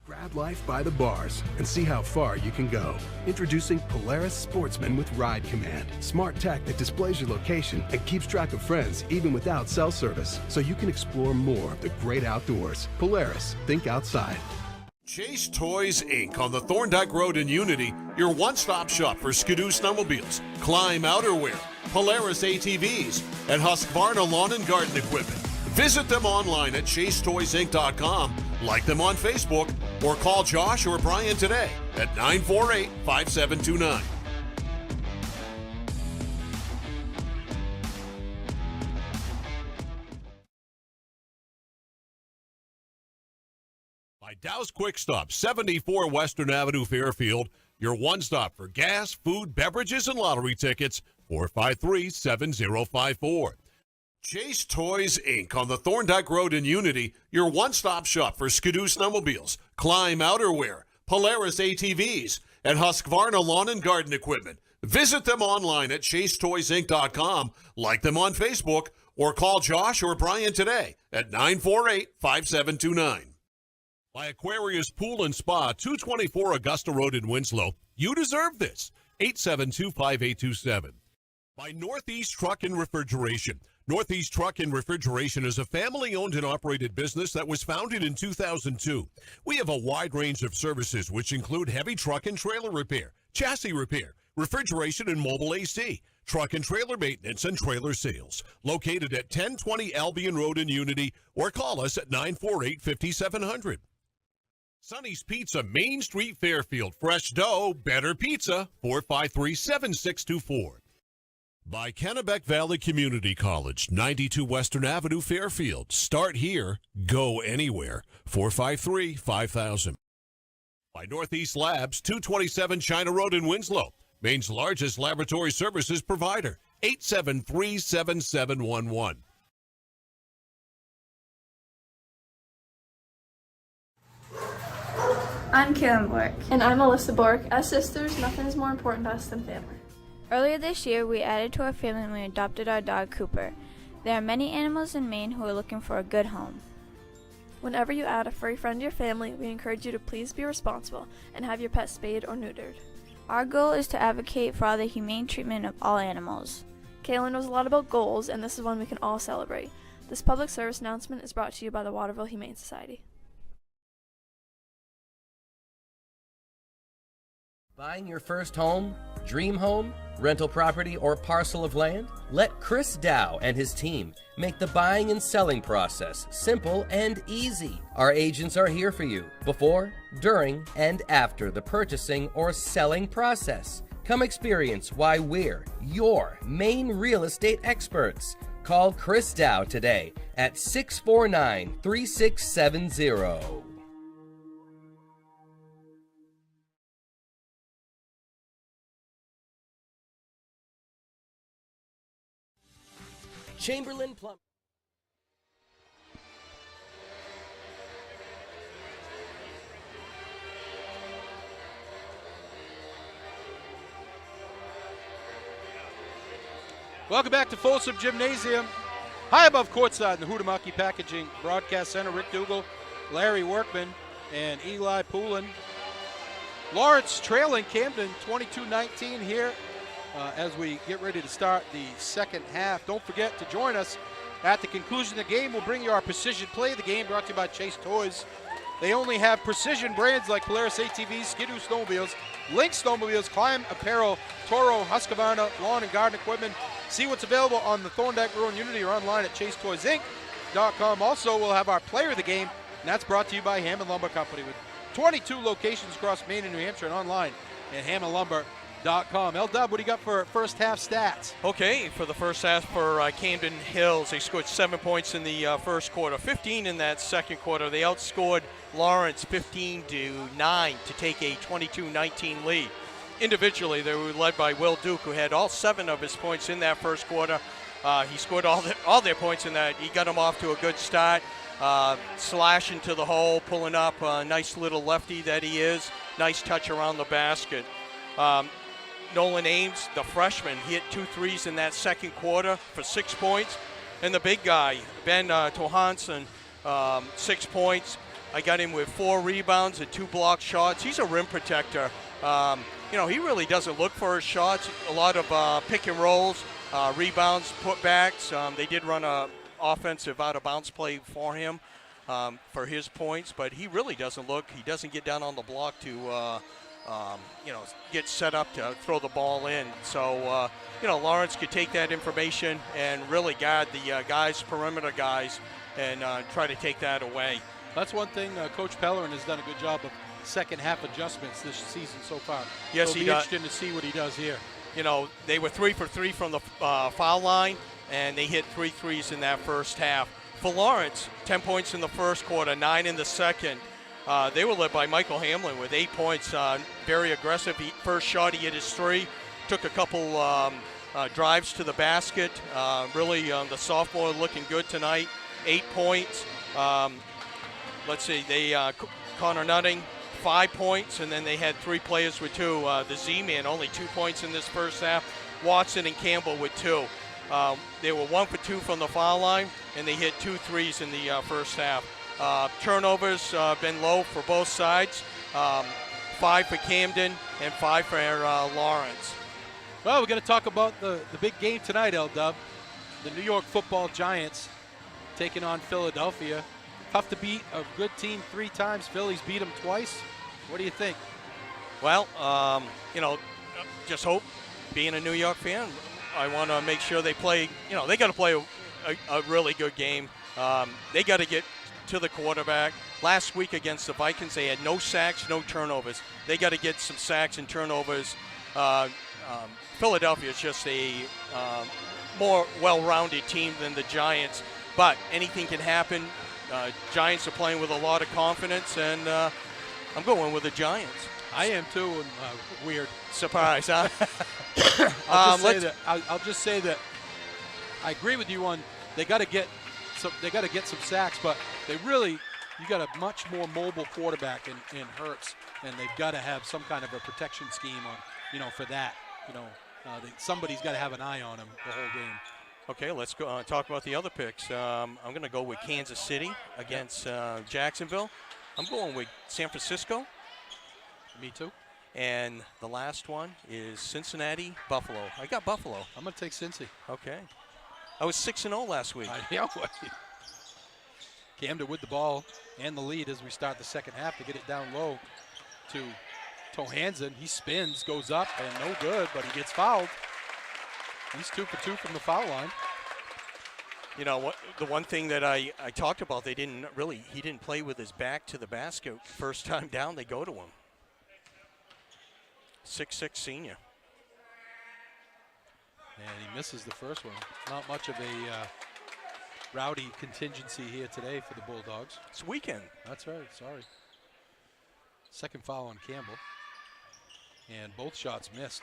Grab life by the bars and see how far you can go. Introducing Polaris Sportsman with Ride Command. Smart tech that displays your location and keeps track of friends even without cell service, so you can explore more of the great outdoors. Polaris, think outside. Chase Toys Inc. on the Thorndike Road in Unity, your one-stop shop for Skidoo snowmobiles, Climb outerwear, Polaris ATVs, and Husqvarna lawn and garden equipment. Visit them online at chasetoysinc.com, like them on Facebook, or call Josh or Brian today at 948-5729. By Dow's Quick Stop, 74 Western Avenue, Fairfield, your one stop for gas, food, beverages, and lottery tickets, 453-7054. Chase Toys Inc. on the Thorndike Road in Unity, your one-stop shop for Skidoo snowmobiles, Climb outerwear, Polaris ATVs, and Husqvarna lawn and garden equipment. Visit them online at chasetoysinc.com, like them on Facebook, or call Josh or Brian today at 948-5729. By Aquarius Pool and Spa, 224 Augusta Road in Winslow. You deserve this. 872-5827. By Northeast Truck and Refrigeration. Northeast Truck and Refrigeration is a family-owned and operated business that was founded in 2002. We have a wide range of services which include heavy truck and trailer repair, chassis repair, refrigeration and mobile AC, truck and trailer maintenance, and trailer sales. Located at 1020 Albion Road in Unity, or call us at 948-5700. Sonny's Pizza, Main Street, Fairfield. Fresh dough, better pizza, 453-7624. By Kennebec Valley Community College, 92 Western Avenue, Fairfield. Start here, go anywhere. 453-5000. By Northeast Labs, 227 China Road in Winslow. Maine's largest laboratory services provider. 873-7711. I'm Kaylin Bork. And I'm Alyssa Bork. As sisters, nothing is more important to us than family. Earlier this year, we added to our family when we adopted our dog, Cooper. There are many animals in Maine who are looking for a good home. Whenever you add a furry friend to your family, we encourage you to please be responsible and have your pet spayed or neutered. Our goal is to advocate for the humane treatment of all animals. Kaylin knows a lot about goals, and this is one we can all celebrate. This public service announcement is brought to you by the Waterville Humane Society. Buying your first home, dream home, rental property, or parcel of land? Let Chris Dow and his team make the buying and selling process simple and easy. Our agents are here for you before, during, and after the purchasing or selling process. Come experience why we're your Maine real estate experts. Call Chris Dow today at 649-3670. Chamberlain Plum. Welcome back to Folsom Gymnasium. High above courtside in the Huhtamaki Packaging Broadcast Center, Rick Dougal, Larry Workman, and Eli Poulin. Lawrence trailing Camden 22-19 here as we get ready to start the second half. Don't forget to join us at the conclusion of the game. We'll bring you our precision play of the game, brought to you by Chase Toys. They only have precision brands like Polaris ATVs, Skidoo snowmobiles, Link snowmobiles, Climb apparel, Toro, Husqvarna lawn and garden equipment. See what's available on the Thorndike Road Unity or online at chasetoysinc.com. Also, we'll have our player of the game, and that's brought to you by Hammond Lumber Company with 22 locations across Maine and New Hampshire and online at hammondlumber.com. L-Dub, what do you got for first half stats? Okay, for the first half for Camden Hills, they scored 7 points in the first quarter, 15 in that second quarter. They outscored Lawrence 15-9 to take a 22-19 lead. Individually, they were led by Will Duke, who had all 7 of his points in that first quarter. He scored all their points in that. He got them off to a good start, slashing to the hole, pulling up a nice little lefty that he is. Nice touch around the basket. Nolan Ames, the freshman, he hit 2 threes in that second quarter for 6 points. And the big guy, Ben Tohanson, 6 points. I got him with 4 rebounds and 2 blocked shots. He's a rim protector. He really doesn't look for his shots. A lot of pick and rolls, rebounds, putbacks. They did run a offensive out-of-bounds play for him for his points, but he really doesn't look. He doesn't get down on the block to get set up to throw the ball in. So, Lawrence could take that information and really guard the perimeter guys, and try to take that away. That's one thing Coach Pellerin has done a good job of second half adjustments this season so far. Yes, so it'll be interesting to see what he does here. They were 3 for 3 from the foul line, and they hit 3 threes in that first half. For Lawrence, 10 points in the first quarter, 9 in the second. They were led by Michael Hamlin with 8 points. Very aggressive. First shot, he hit his 3. Took a couple drives to the basket. Really, the sophomore looking good tonight. 8 points. Let's see, Connor Nutting, 5 points, and then they had 3 players with 2. The Z-Man, only 2 points in this first half. Watson and Campbell with 2. They were 1 for 2 from the foul line, and they hit 2 threes in the first half. Turnovers been low for both sides. 5 for Camden and 5 for Lawrence. Well, we're going to talk about the big game tonight, L-Dub. The New York Football Giants taking on Philadelphia. Tough to beat a good team 3 times. Philly's beat them twice. What do you think? Well, just hope, being a New York fan, I want to make sure they play, they got to play a really good game. They got to get to the quarterback. Last week against the Vikings, they had no sacks, no turnovers. They got to get some sacks and turnovers. Philadelphia is just a more well-rounded team than the Giants, but anything can happen. Giants are playing with a lot of confidence, and I'm going with the Giants. I am too, and weird. Surprise, huh? I'll just say that I agree with you on they got to get some sacks, but you got a much more mobile quarterback in Hurts, and they've got to have some kind of a protection scheme on, for that. Somebody's got to have an eye on him the whole game. Okay, let's go talk about the other picks. I'm going to go with Kansas City against Jacksonville. I'm going with San Francisco. Me too. And the last one is Cincinnati, Buffalo. I got Buffalo. I'm going to take Cincy. Okay. I was 6-0 last week. Camden with the ball and the lead as we start the second half to get it down low to Tohansen. He spins, goes up, and no good, but he gets fouled. He's 2 for 2 from the foul line. The one thing that I talked about, he didn't play with his back to the basket. First time down, they go to him. 6'6" senior. And he misses the first one. Not much of a rowdy contingency here today for the Bulldogs. It's weekend. That's right, sorry. Second foul on Campbell. And both shots missed.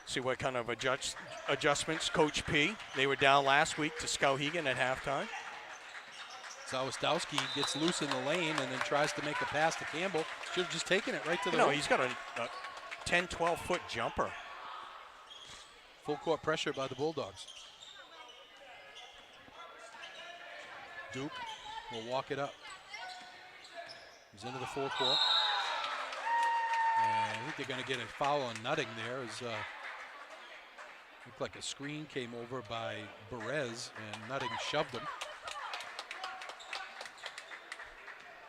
See what kind of adjustments Coach P. They were down last week to Skowhegan at halftime. Zawistowski gets loose in the lane and then tries to make a pass to Campbell. Should have just taken it right to the rim. He's got a 10, 12-foot jumper. Full court pressure by the Bulldogs. Duke will walk it up. He's into the full court. And I think they're going to get a foul on Nutting there. Looked like a screen came over by Perez and Nutting shoved him.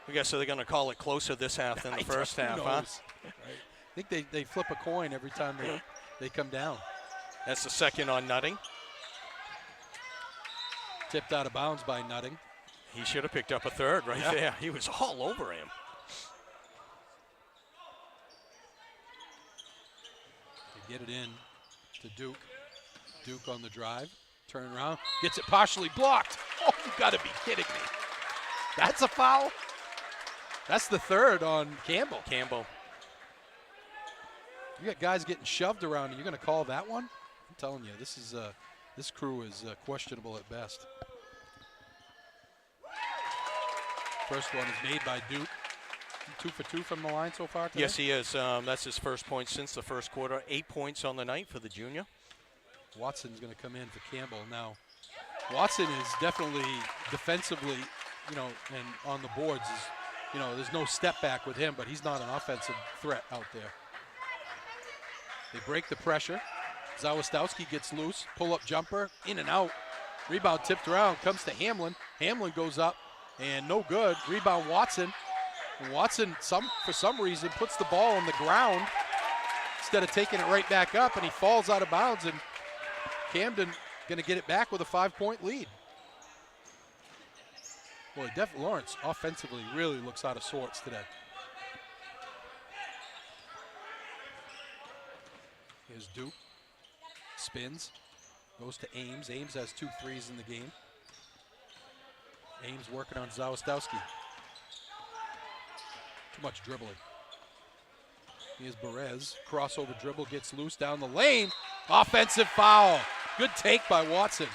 I guess so they're going to call it closer this half than the first half, huh? Right. I think they flip a coin every time they come down. That's the second on Nutting. Tipped out of bounds by Nutting. He should have picked up a third right there. He was all over him. Get it in to Duke. Duke on the drive. Turn around. Gets it partially blocked. Oh, you got to be kidding me. That's a foul? That's the third on Campbell. Campbell. You got guys getting shoved around, and you're going to call that one? I'm telling you, this crew is questionable at best. First one is made by Duke. 2 for 2 from the line so far today? Yes, he is. That's his first point since the first quarter. 8 points on the night for the junior. Watson's going to come in for Campbell. Now, Watson is definitely defensively, and on the boards is, there's no step back with him, but he's not an offensive threat out there. They break the pressure. Zawistowski gets loose, pull-up jumper, in and out. Rebound tipped around, comes to Hamlin. Hamlin goes up, and no good. Rebound Watson. And Watson, for some reason, puts the ball on the ground instead of taking it right back up, and he falls out of bounds, and Camden going to get it back with a 5-point lead. Boy, Lawrence offensively really looks out of sorts today. Here's Duke. Spins. Goes to Ames. Ames has 2 threes in the game. Ames working on Zawistowski. Too much dribbling. Here's Perez. Crossover dribble, gets loose down the lane. Offensive foul. Good take by Watson.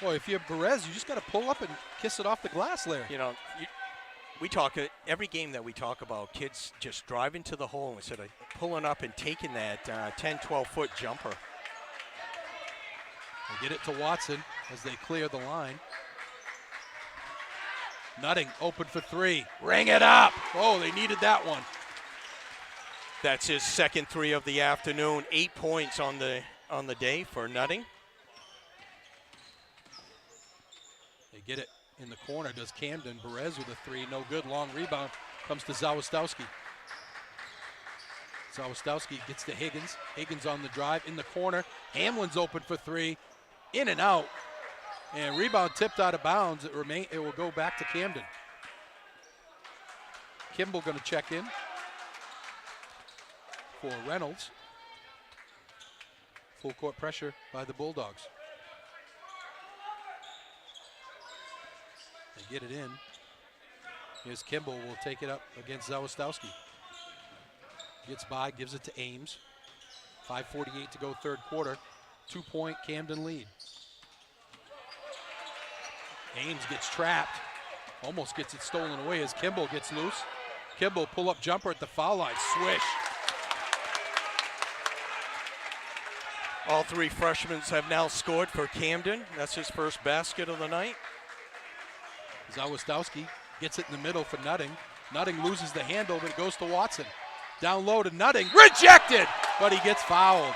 Boy, if you're Perez, you just got to pull up and kiss it off the glass, Larry. We talk every game that we talk about, kids just driving to the hole instead of pulling up and taking that 10, 12-foot jumper. They get it to Watson as they clear the line. Nutting open for 3. Ring it up. Oh, they needed that one. That's his second 3 of the afternoon. 8 points on the day for Nutting. They get it in the corner. Does Camden. Perez with a 3. No good. Long rebound. Comes to Zawistowski. Zawistowski gets to Higgins. Higgins on the drive in the corner. Hamlin's open for 3. In and out. And rebound tipped out of bounds. It will go back to Camden. Kimball going to check in for Reynolds. Full court pressure by the Bulldogs. They get it in. Here's Kimball, will take it up against Zawistowski. Gets by, gives it to Ames. 5:48 to go third quarter. 2-point Camden lead. Ames gets trapped. Almost gets it stolen away as Kimball gets loose. Kimball pull-up jumper at the foul line. Swish. All 3 freshmen have now scored for Camden. That's his first basket of the night. Zawistowski gets it in the middle for Nutting. Nutting loses the handle, but it goes to Watson. Down low to Nutting. Rejected! But he gets fouled.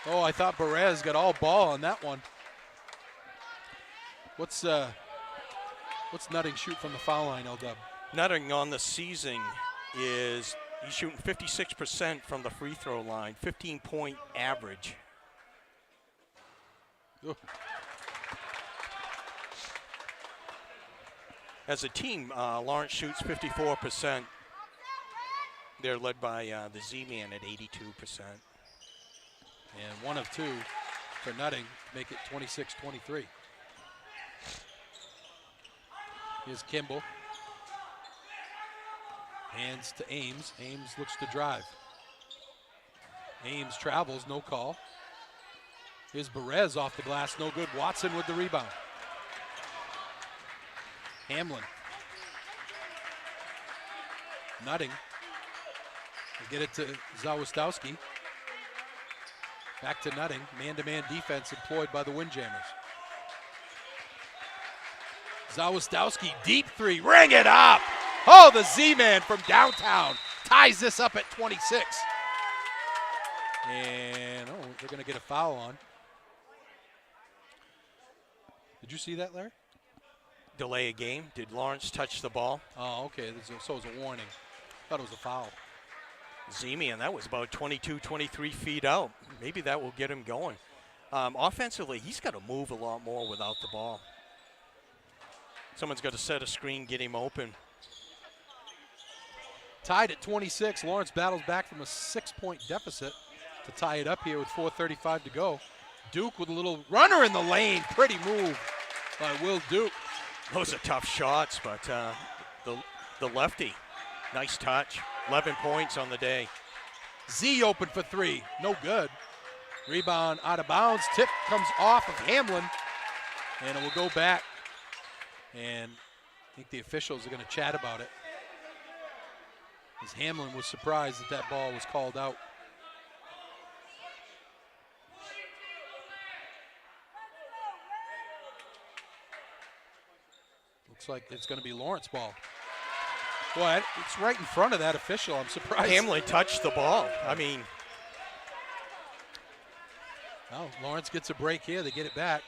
Oh, I thought Perez got all ball on that one. What's Nutting shoot from the foul line, L-Dub? Nutting on the season he's shooting 56% from the free throw line, 15-point average. Ugh. As a team, Lawrence shoots 54%. They're led by the Z-Man at 82%. And 1 of 2 for Nutting to make it 26-23. Here's Kimball. Hands to Ames. Ames looks to drive. Ames travels, no call. Here's Perez off the glass, no good. Watson with the rebound. Hamlin. Nutting. They get it to Zawistowski. Back to Nutting. Man-to-man defense employed by the Windjammers. Zawistowski, deep 3. Ring it up! Oh, the Z-Man from downtown ties this up at 26. And, they're going to get a foul on. Did you see that, Larry? Delay a game. Did Lawrence touch the ball? Oh, okay. So it was a warning. Thought it was a foul. Z-Man, that was about 22, 23 feet out. Maybe that will get him going. Offensively, he's got to move a lot more without the ball. Someone's got to set a screen, get him open. Tied at 26. Lawrence battles back from a 6-point deficit. to tie it up here with 4:35 to go. Duke with a little runner in the lane. Pretty move by Will Duke. Those are tough shots, but the lefty, nice touch. 11 points on the day. Z open for three. No good. Rebound out of bounds. Tip comes off of Hamlin, and it will go back. And I think the officials are going to chat about it, as Hamlin was surprised that ball was called out. Looks like it's going to be Lawrence ball. Boy, it's right in front of that official. I'm surprised. Hamlin touched the ball. I mean. Well, Lawrence gets a break here. They get it back.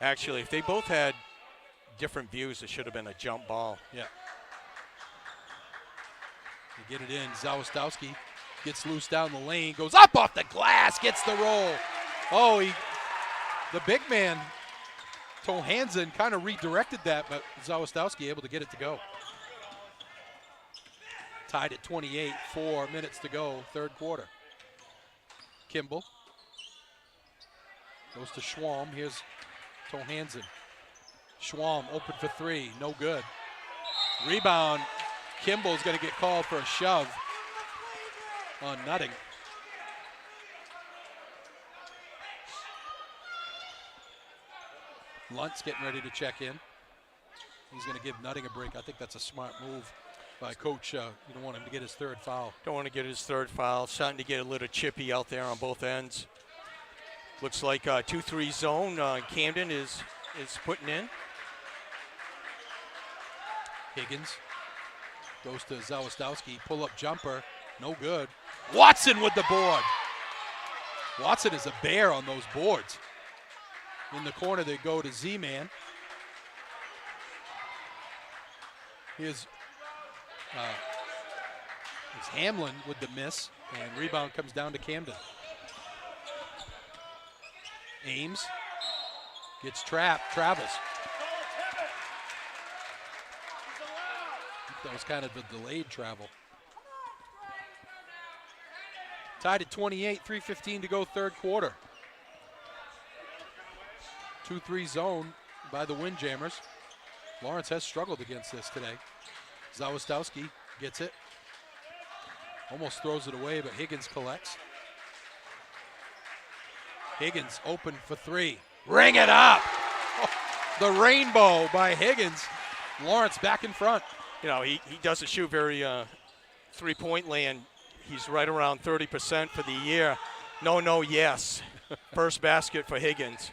Actually, if they both had different views, it should have been a jump ball. Yeah. They get it in. Zawistowski gets loose down the lane, goes up off the glass, gets the roll. Oh, the big man, Tohansen, kind of redirected that, but Zawistowski able to get it to go. Tied at 28, 4 minutes to go, third quarter. Kimball goes to Schwalm. Here's Tohansen. Schwalm open for three, no good. Rebound, Kimball's going to get called for a shove on Nutting. Luntz getting ready to check in. He's going to give Nutting a break. I think that's a smart move by Coach. You don't want him to get his third foul. Don't want to get his third foul. Starting to get a little chippy out there on both ends. Looks like a 2-3 zone. Camden is putting in. Higgins goes to Zawistowski. Pull-up jumper. No good. Watson with the board. Watson is a bear on those boards. In the corner, they go to Z-Man. Here's Hamlin with the miss, and rebound comes down to Camden. Ames gets trapped, travels. That was kind of a delayed travel. Tied at 28, 3:15 to go, third quarter. 2-3 zone by the Windjammers. Lawrence has struggled against this today. Zawistowski gets it. Almost throws it away, but Higgins collects. Higgins open for three. Ring it up! Oh, the rainbow by Higgins. Lawrence back in front. You know, he doesn't shoot very three-point land. He's right around 30% for the year. No, yes. First basket for Higgins.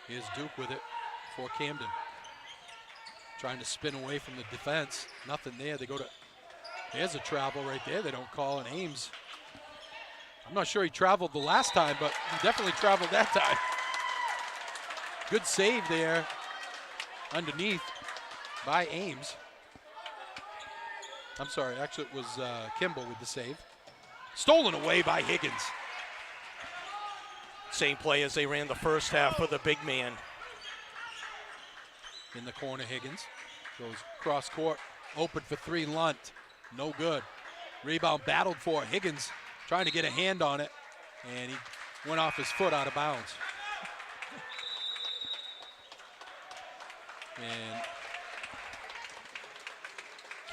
Here's Duke with it for Camden. Trying to spin away from the defense. Nothing there. They go to, there's a travel right there. They don't call an Ames. I'm not sure he traveled the last time, but he definitely traveled that time. Good save there underneath by Ames. I'm sorry, actually it was Kimball with the save. Stolen away by Higgins. Same play as they ran the first half for the big man. In the corner, Higgins goes cross court, open for three, Lunt, no good. Rebound battled for Higgins, trying to get a hand on it, and he went off his foot out of bounds. And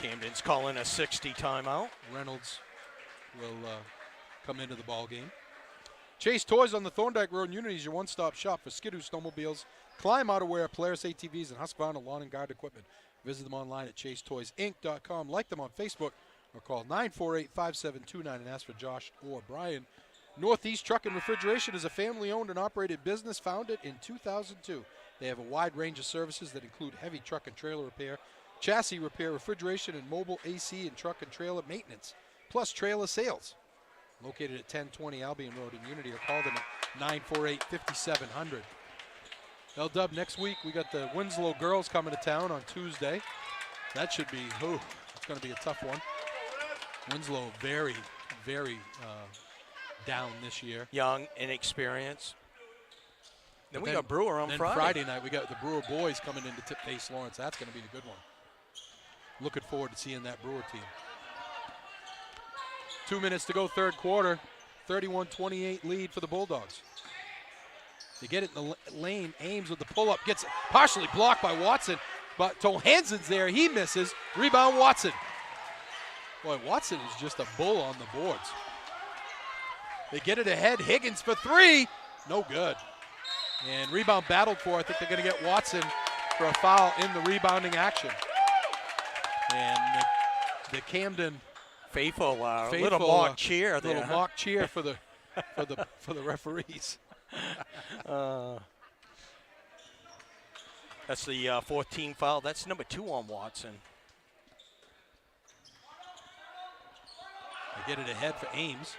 Camden's calling a 60 timeout. Reynolds will come into the ball game. Chase Toys on the Thorndike Road in Unity is your one-stop shop for Skidoo snowmobiles, Climb outerwear, Polaris ATVs, and Husqvarna lawn and garden equipment. Visit them online at chasetoysinc.com. Like them on Facebook or call 948-5729 and ask for Josh or Brian. Northeast Truck and Refrigeration is a family-owned and operated business founded in 2002. They have a wide range of services that include heavy truck and trailer repair, chassis repair, refrigeration, and mobile AC and truck and trailer maintenance, plus trailer sales. Located at 1020 Albion Road in Unity, or call them at 948-5700. L-Dub, next week we got the Winslow girls coming to town on Tuesday. That should be, it's going to be a tough one. Winslow very, very down this year. Young, inexperienced. Then we got Brewer on Friday. Friday night we got the Brewer boys coming in to face Lawrence. That's going to be a good one. looking forward to seeing that Brewer team. 2 minutes to go, third quarter. 31-28 lead for the Bulldogs. They get it in the lane. Ames with the pull-up. Gets partially blocked by Watson. But Johansen's there. He misses. Rebound, Watson. Boy, Watson is just a bull on the boards. They get it ahead. Higgins for three. No good. And rebound battled for. I think they're going to get Watson for a foul in the rebounding action. And the Camden faithful little mock cheer there. Little mock cheer for the referees. That's the 14th foul. That's number 2 on Watson. They get it ahead for Ames.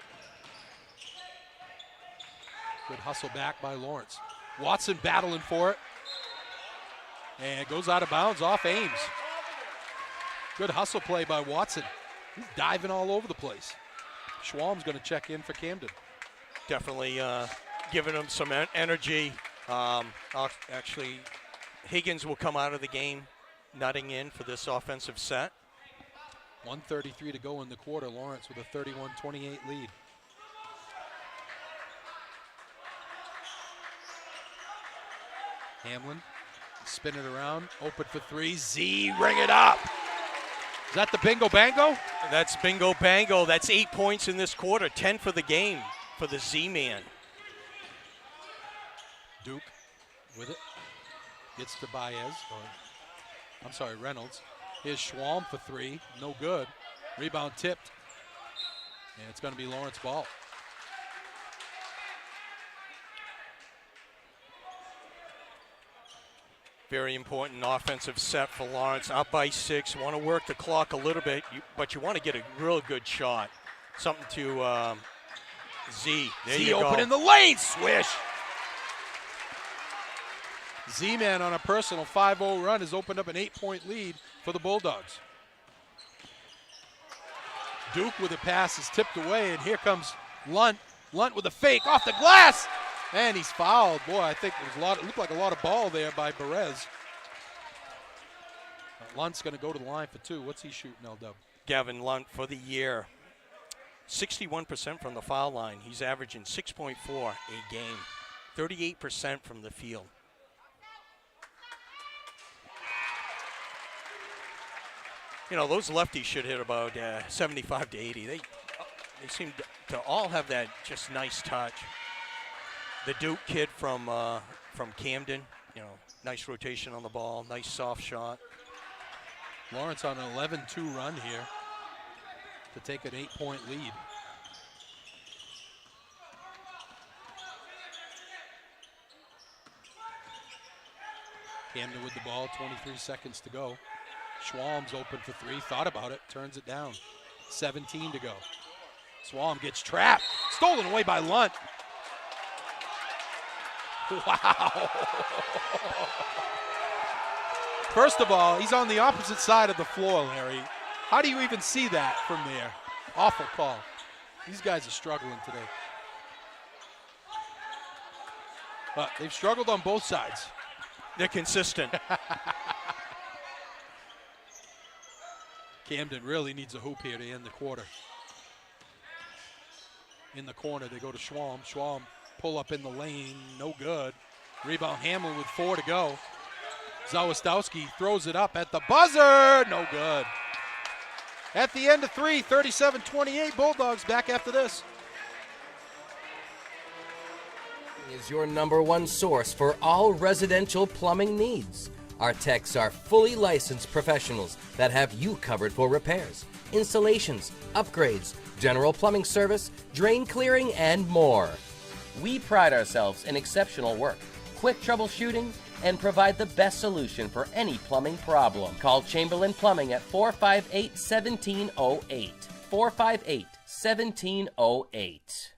Good hustle back by Lawrence. Watson battling for it. And it goes out of bounds off Ames. Good hustle play by Watson. He's diving all over the place. Schwalm's going to check in for Camden. Definitely giving him some energy. Actually, Higgins will come out of the game, nutting in for this offensive set. 1:33 to go in the quarter. Lawrence with a 31-28 lead. Hamlin, spin it around, open for three. Z, ring it up. Is that the bingo bango? That's bingo bango. That's 8 points in this quarter, 10 for the game for the Z-man. Duke with it. Gets to Reynolds. Here's Schwalm for three. No good. Rebound tipped. And it's going to be Lawrence ball. Very important offensive set for Lawrence. Up by 6. Want to work the clock a little bit, but you want to get a real good shot. Something to Z. There Z you open go. in the lane. Swish. Z-Man on a personal 5-0 run has opened up an 8-point lead for the Bulldogs. Duke with a pass is tipped away, and here comes Lunt. Lunt with a fake off the glass, and he's fouled. Boy, I think it looked like a lot of ball there by Perez. Lunt's going to go to the line for 2. What's he shooting, L-Dub? Gavin Lunt for the year, 61% from the foul line. He's averaging 6.4 a game, 38% from the field. You know, those lefties should hit about 75 to 80. They seem to all have that just nice touch. The Duke kid from Camden, you know, nice rotation on the ball, nice soft shot. Lawrence on an 11-2 run here to take an 8-point lead. Camden with the ball, 23 seconds to go. Schwalm's open for 3, thought about it, turns it down. 17 to go. Schwalm gets trapped, stolen away by Lunt. Wow. First of all, he's on the opposite side of the floor, Larry. How do you even see that from there? Awful call. These guys are struggling today. But they've struggled on both sides. They're consistent. Camden really needs a hoop here to end the quarter. In the corner, they go to Schwalm. Schwalm pull up in the lane, no good. Rebound Hamlin with 4 to go. Zawistowski throws it up at the buzzer, no good. At the end of 3, 37-28, Bulldogs back after this. Is your #1 source for all residential plumbing needs. Our techs are fully licensed professionals that have you covered for repairs, installations, upgrades, general plumbing service, drain clearing, and more. We pride ourselves in exceptional work, quick troubleshooting, and provide the best solution for any plumbing problem. Call Chamberlain Plumbing at 458-1708. 458-1708.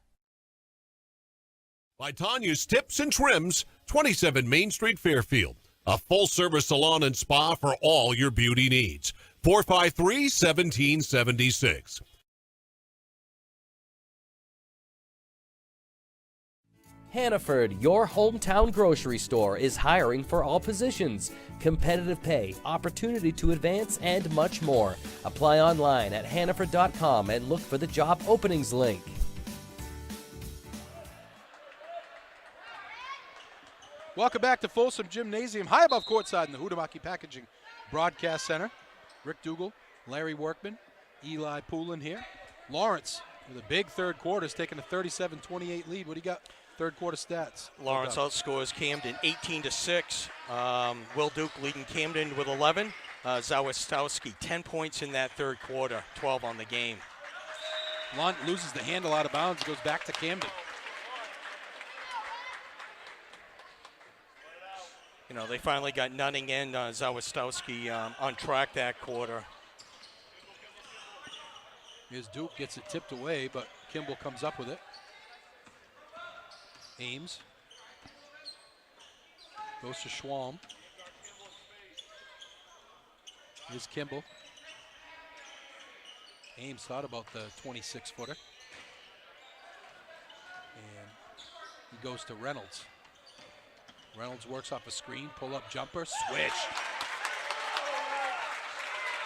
By Tanya's Tips and Trims, 27 Main Street, Fairfield. A full-service salon and spa for all your beauty needs. 453-1776. Hannaford, your hometown grocery store, is hiring for all positions. Competitive pay, opportunity to advance, and much more. Apply online at hannaford.com and look for the job openings link. Welcome back to Folsom Gymnasium, high above courtside in the Huhtamaki Packaging Broadcast Center. Rick Dougal, Larry Workman, Eli Poulin here. Lawrence with a big third quarter is taking a 37-28 lead. What do you got? Third quarter stats. Lawrence outscores Camden 18-6. Will Duke leading Camden with 11. Zawistowski 10 points in that third quarter, 12 on the game. Lunt loses the handle out of bounds, goes back to Camden. You know, they finally got Nunning and Zawistowski on track that quarter. Here's Duke, gets it tipped away, but Kimball comes up with it. Ames goes to Schwalm. Here's Kimball. Ames thought about the 26-footer. And he goes to Reynolds. Reynolds works off a screen, pull-up jumper, switch.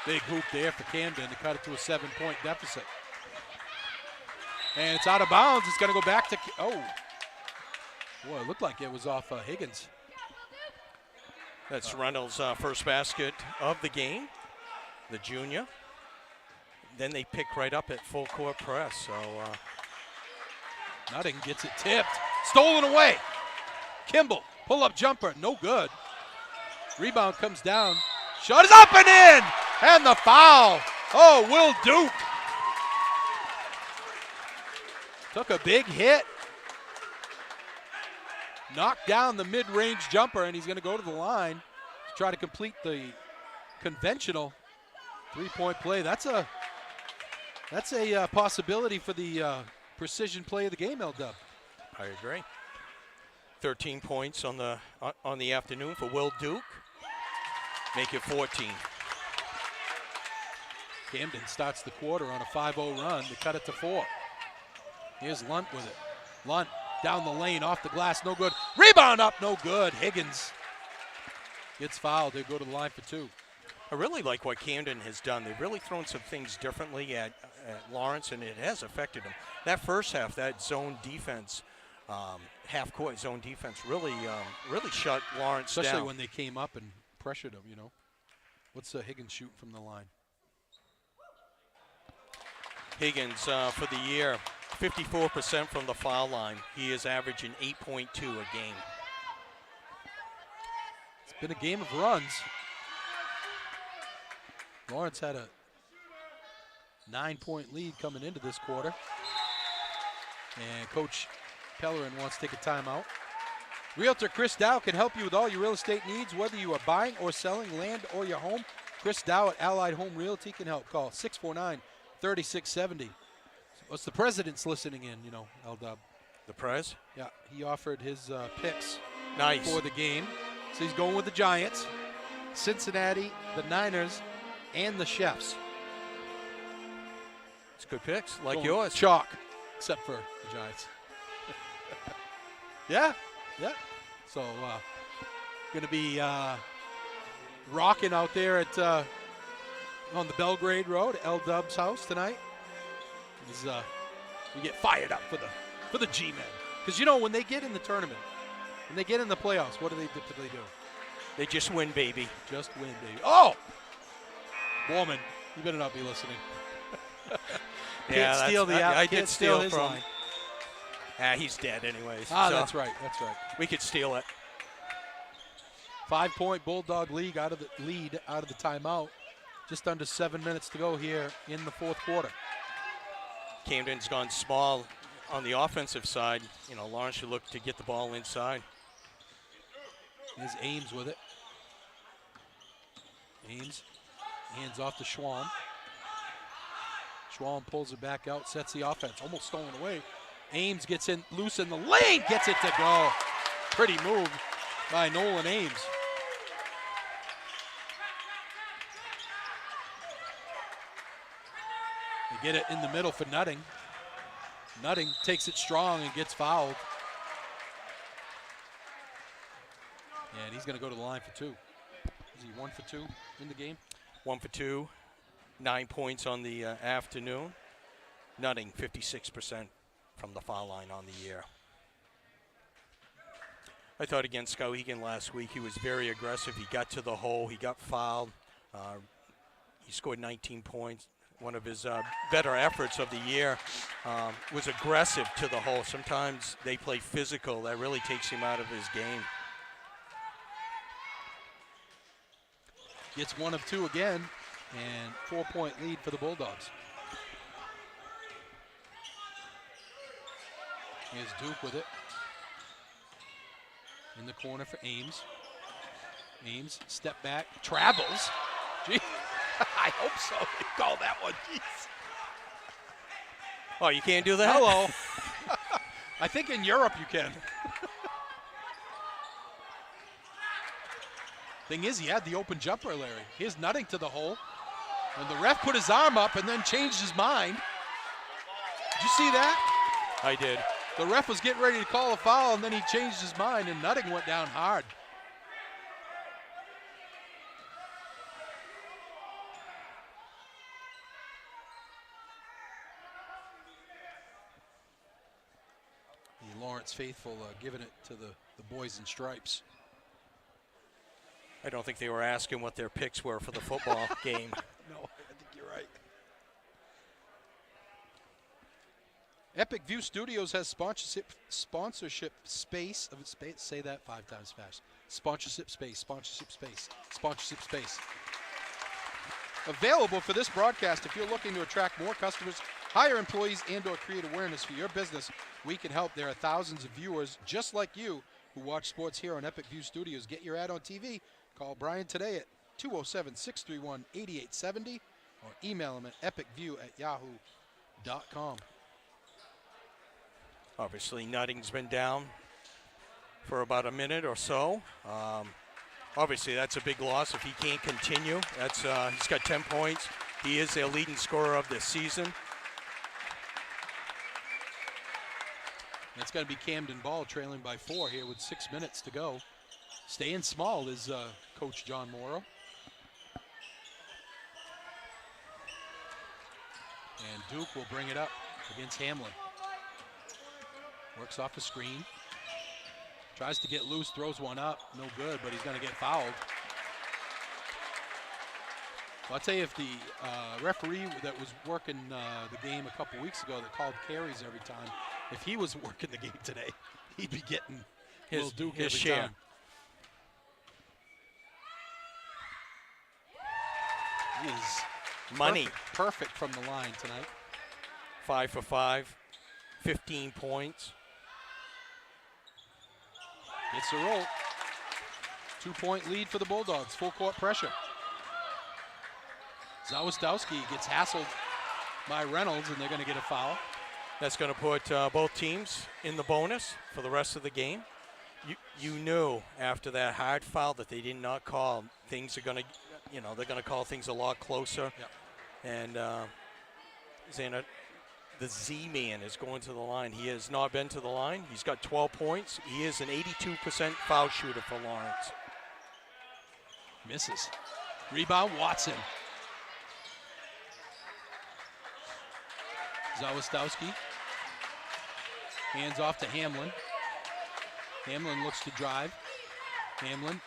Big hoop there for Camden to cut it to a 7-point deficit. And it's out of bounds. It's going to go back to, oh. Boy, it looked like it was off Higgins. That's Reynolds' first basket of the game, the junior. Then they pick right up at full court press. So Nutting gets it tipped. Stolen away. Kimball, pull-up jumper, no good. Rebound comes down. Shot is up and in! And the foul. Oh, Will Duke. Took a big hit. Knocked down the mid-range jumper, and he's going to go to the line to try to complete the conventional three-point play. That's a possibility for the precision play of the game, L-Dub. I agree. 13 points on the afternoon for Will Duke. Make it 14. Camden starts the quarter on a 5-0 run to cut it to 4. Here's Lunt with it. Lunt down the lane, off the glass, no good. Rebound up, no good. Higgins gets fouled. They go to the line for 2. I really like what Camden has done. They've really thrown some things differently at Lawrence, and it has affected them. That first half, that zone defense, half-court zone defense, really shut Lawrence down. Especially when they came up and pressured him, you know. What's Higgins shooting from the line? Higgins, for the year, 54% from the foul line. He is averaging 8.2 a game. It's been a game of runs. Lawrence had a 9-point lead coming into this quarter. And Coach Pellerin wants to take a timeout. Realtor Chris Dow can help you with all your real estate needs, whether you are buying or selling land or your home. Chris Dow at Allied Home Realty can help. Call 649-3670. What's the president's listening in, you know, L-Dub? The Prez? Yeah, he offered his picks nice for the game. So he's going with the Giants, Cincinnati, the Niners, and the Chefs. It's good picks, like going yours. Chalk, except for the Giants. Yeah. So going to be rocking out there at on the Belgrade Road, L-Dub's house tonight. We get fired up for the G-men, because you know when they get in the tournament, when they get in the playoffs, what do they typically do? They just win, baby. Just win, baby. Oh, Borman, you better not be listening. Yeah, I did steal his from. line. He's dead anyways. Ah, so that's right. We could steal it. 5-point Bulldog lead out of the timeout. Just under 7 minutes to go here in the fourth quarter. Camden's gone small on the offensive side. You know, Lawrence should look to get the ball inside. Here's Ames with it. Ames hands off to Schwalm. Schwalm pulls it back out, sets the offense, almost stolen away. Ames gets in loose in the lane, gets it to go. Pretty move by Nolan Ames. They get it in the middle for Nutting. Nutting takes it strong and gets fouled. going to go to the line for 2. Is he 1 for 2 in the game? 1 for 2, 9 points on the afternoon. Nutting 56% from the foul line on the year. I thought against Skowhegan last week he was very aggressive. He got to the hole. He got fouled. He scored 19 points. One of his better efforts of the year was aggressive to the hole. Sometimes they play physical. That really takes him out of his game. Gets 1 of 2 again, and 4-point lead for the Bulldogs. Here's Duke with it. In the corner for Ames. Ames, step back, travels. Gee, I hope so. They call that one. Jeez. Oh, you can't do that? Hello. I think in Europe you can. Thing is, he had the open jumper, Larry. Here's Nutting to the hole. And the ref put his arm up and then changed his mind. Did you see that? I did. The ref was getting ready to call a foul, and then he changed his mind, and Nutting went down hard. The Lawrence faithful giving it to the boys in stripes. I don't think they were asking what their picks were for the football game. No, I think you're right. Epic View Studios has sponsorship space. Say that 5 times fast. Sponsorship space. Available for this broadcast. If you're looking to attract more customers, hire employees, and/or create awareness for your business, we can help. There are thousands of viewers just like you who watch sports here on Epic View Studios. Get your ad on TV. Call Brian today at 207-631-8870 or email him at epicview@yahoo.com. Obviously, Nutting's been down for about a minute or so. Obviously, that's a big loss if he can't continue. That's he's got 10 points. He is their leading scorer of this season. That's going to be Camden ball trailing by 4 here with 6 minutes to go. Staying small is Coach John Morrow. And Duke will bring it up against Hamlin. Works off the screen. Tries to get loose, throws one up. No good, but he's going to get fouled. Well, I'll tell you, if the referee that was working the game a couple weeks ago that called carries every time, if he was working the game today, he'd be getting his Duke his every share. time. He is money. Perfect from the line tonight. 5 for 5, 15 points. It's a roll. 2-point lead for the Bulldogs. Full court pressure. Zawistowski gets hassled by Reynolds, and they're going to get a foul. That's going to put both teams in the bonus for the rest of the game. You knew after that hard foul that they did not call. Things are going to, they're going to call things a lot closer. Yep. And Xana, the Z-Man is going to the line. He has not been to the line. He's got 12 points. He is an 82% foul shooter for Lawrence. Misses. Rebound, Watson. Zawistowski. Hands off to Hamlin. Hamlin looks to drive. Hamlin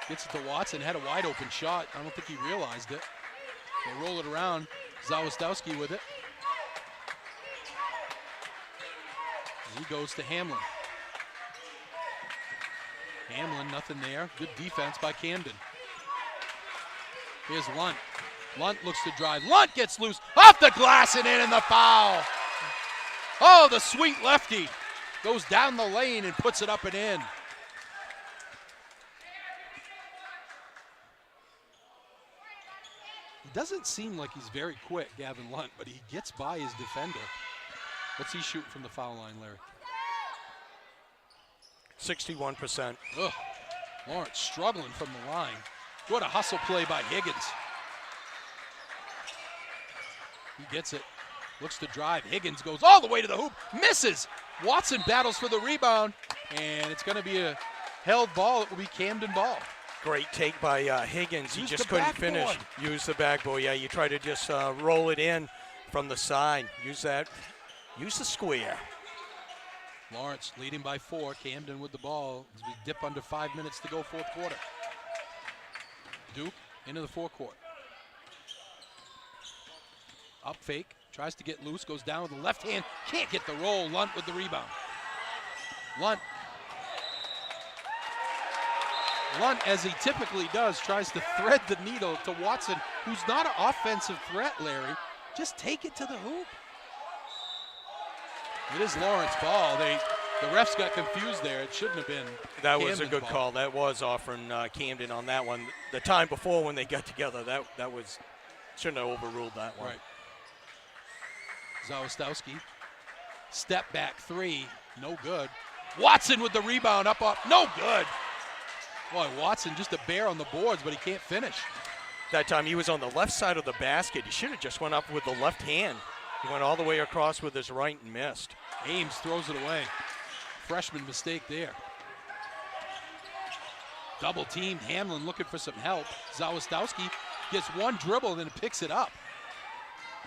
gets it to Watson. Had a wide open shot. I don't think he realized it. They roll it around. Zawistowski with it. He goes to Hamlin. Hamlin, nothing there. Good defense by Camden. Here's Lunt. Lunt looks to drive. Lunt gets loose. Off the glass and in the foul. Oh, the sweet lefty. Goes down the lane and puts it up and in. It doesn't seem like he's very quick, Gavin Lunt, but he gets by his defender. What's he shooting from the foul line, Larry? 61%. Ugh. Lawrence struggling from the line. What a hustle play by Higgins. He gets it. Looks to drive. Higgins goes all the way to the hoop. Misses. Watson battles for the rebound. And it's going to be a held ball, it will be Camden ball. Great take by Higgins. He Use just the couldn't backboard. finish. Use the backboard. Yeah, you try to just roll it in from the side. Use that. Use the square. Lawrence leading by 4. Camden with the ball as we dip under 5 minutes to go fourth quarter. Duke into the forecourt. Up fake. Tries to get loose. Goes down with the left hand. Can't get the roll. Lunt with the rebound. Lunt, as he typically does, tries to thread the needle to Watson, who's not an offensive threat, Larry. Just take it to the hoop. It is Lawrence ball. The refs got confused there. It shouldn't have been. That was a Camden's good ball. call. That was offering Camden on that one. The time before when they got together, that was shouldn't have overruled that one. Right. Zawistowski, step back 3, no good. Watson with the rebound, up, no good. Boy, Watson just a bear on the boards, but he can't finish. That time he was on the left side of the basket. He should have just went up with the left hand. He went all the way across with his right and missed. Ames throws it away. Freshman mistake there. Double teamed, Hamlin looking for some help. Zawistowski gets one dribble, then picks it up.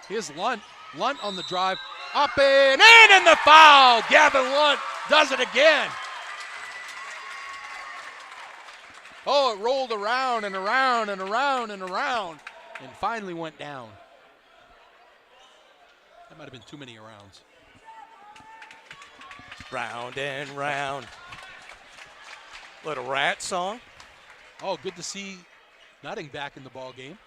Here's Lunt. Lunt on the drive, up and in, and the foul. Gavin Lunt does it again. Oh, it rolled around and around and around and around, and finally went down. That might have been too many rounds. Round and round. Little Rat song. Oh, good to see Nutting back in the ball game.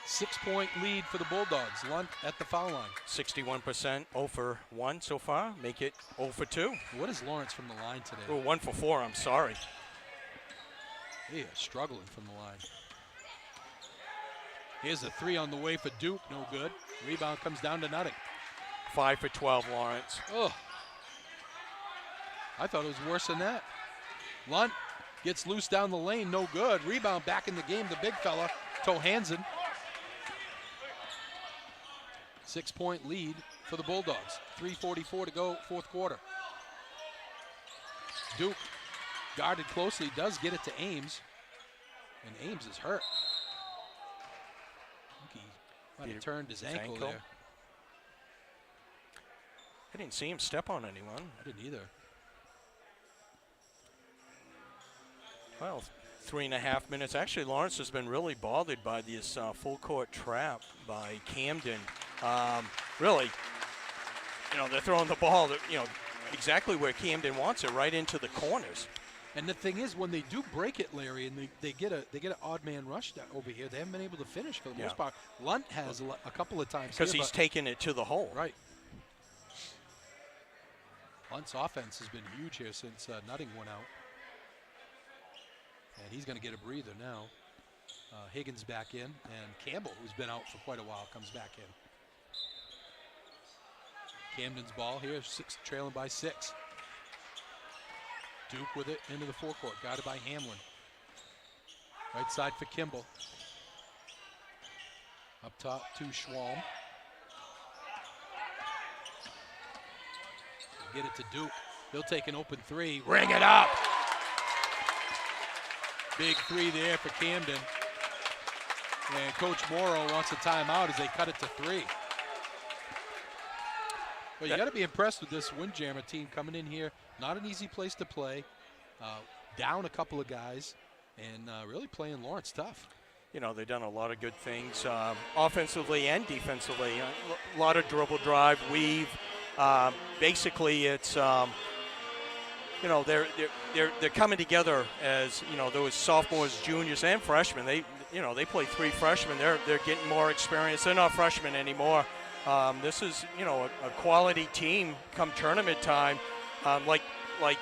6-point lead for the Bulldogs. Lunt at the foul line. 61%, 0 for 1 so far. Make it 0 for 2. What is Lawrence from the line today? Oh, 1 for 4, I'm sorry. They are struggling from the line. Here's a 3 on the way for Duke, no good. Rebound comes down to Nutting. 5 for 12, Lawrence. Oh, I thought it was worse than that. Lunt gets loose down the lane, no good. Rebound back in the game, the big fella, Tohansen. 6-point lead for the Bulldogs. 3:44 to go, fourth quarter. Duke, guarded closely, does get it to Ames. And Ames is hurt. I think he might have turned his ankle there. I didn't see him step on anyone. I didn't either. Well, 3.5 minutes. Actually, Lawrence has been really bothered by this full court trap by Camden. Really, they're throwing the ball, exactly where Camden wants it, right into the corners. And the thing is, when they do break it, Larry, and they get an odd man rush over here, they haven't been able to finish for the most part. Lunt has a couple of times because he's taken it to the hole. Right. Lunt's offense has been huge here since Nutting went out. And he's going to get a breather now. Higgins back in, and Campbell, who's been out for quite a while, comes back in. Camden's ball here, trailing by 6. Duke with it into the forecourt, guarded by Hamlin. Right side for Kimball. Up top to Schwalm. Get it to Duke. He'll take an open 3. Ring it up! Big 3 there for Camden. And Coach Morrow wants a timeout as they cut it to 3. Well, you got to be impressed with this Windjammer team coming in here. Not an easy place to play. Down a couple of guys and really playing Lawrence tough. They've done a lot of good things offensively and defensively. A lot of dribble drive, weave. Basically, it's they're coming together as those sophomores, juniors, and freshmen. They play 3 freshmen. They're getting more experience. They're not freshmen anymore. This is a quality team come tournament time. Like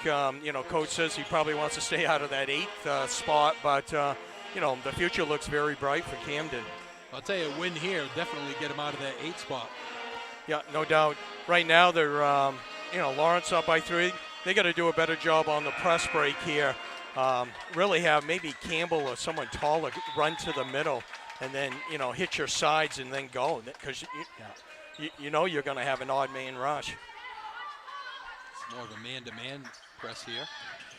Coach says, he probably wants to stay out of that 8th spot, but the future looks very bright for Camden. I'll tell you, a win here definitely get them out of that 8th spot. Yeah, no doubt. Right now they're Lawrence up by 3. They got to do a better job on the press break here. Really have maybe Campbell or someone taller run to the middle and then hit your sides and then go, because you're going to have an odd man rush. It's more of a man-to-man press here.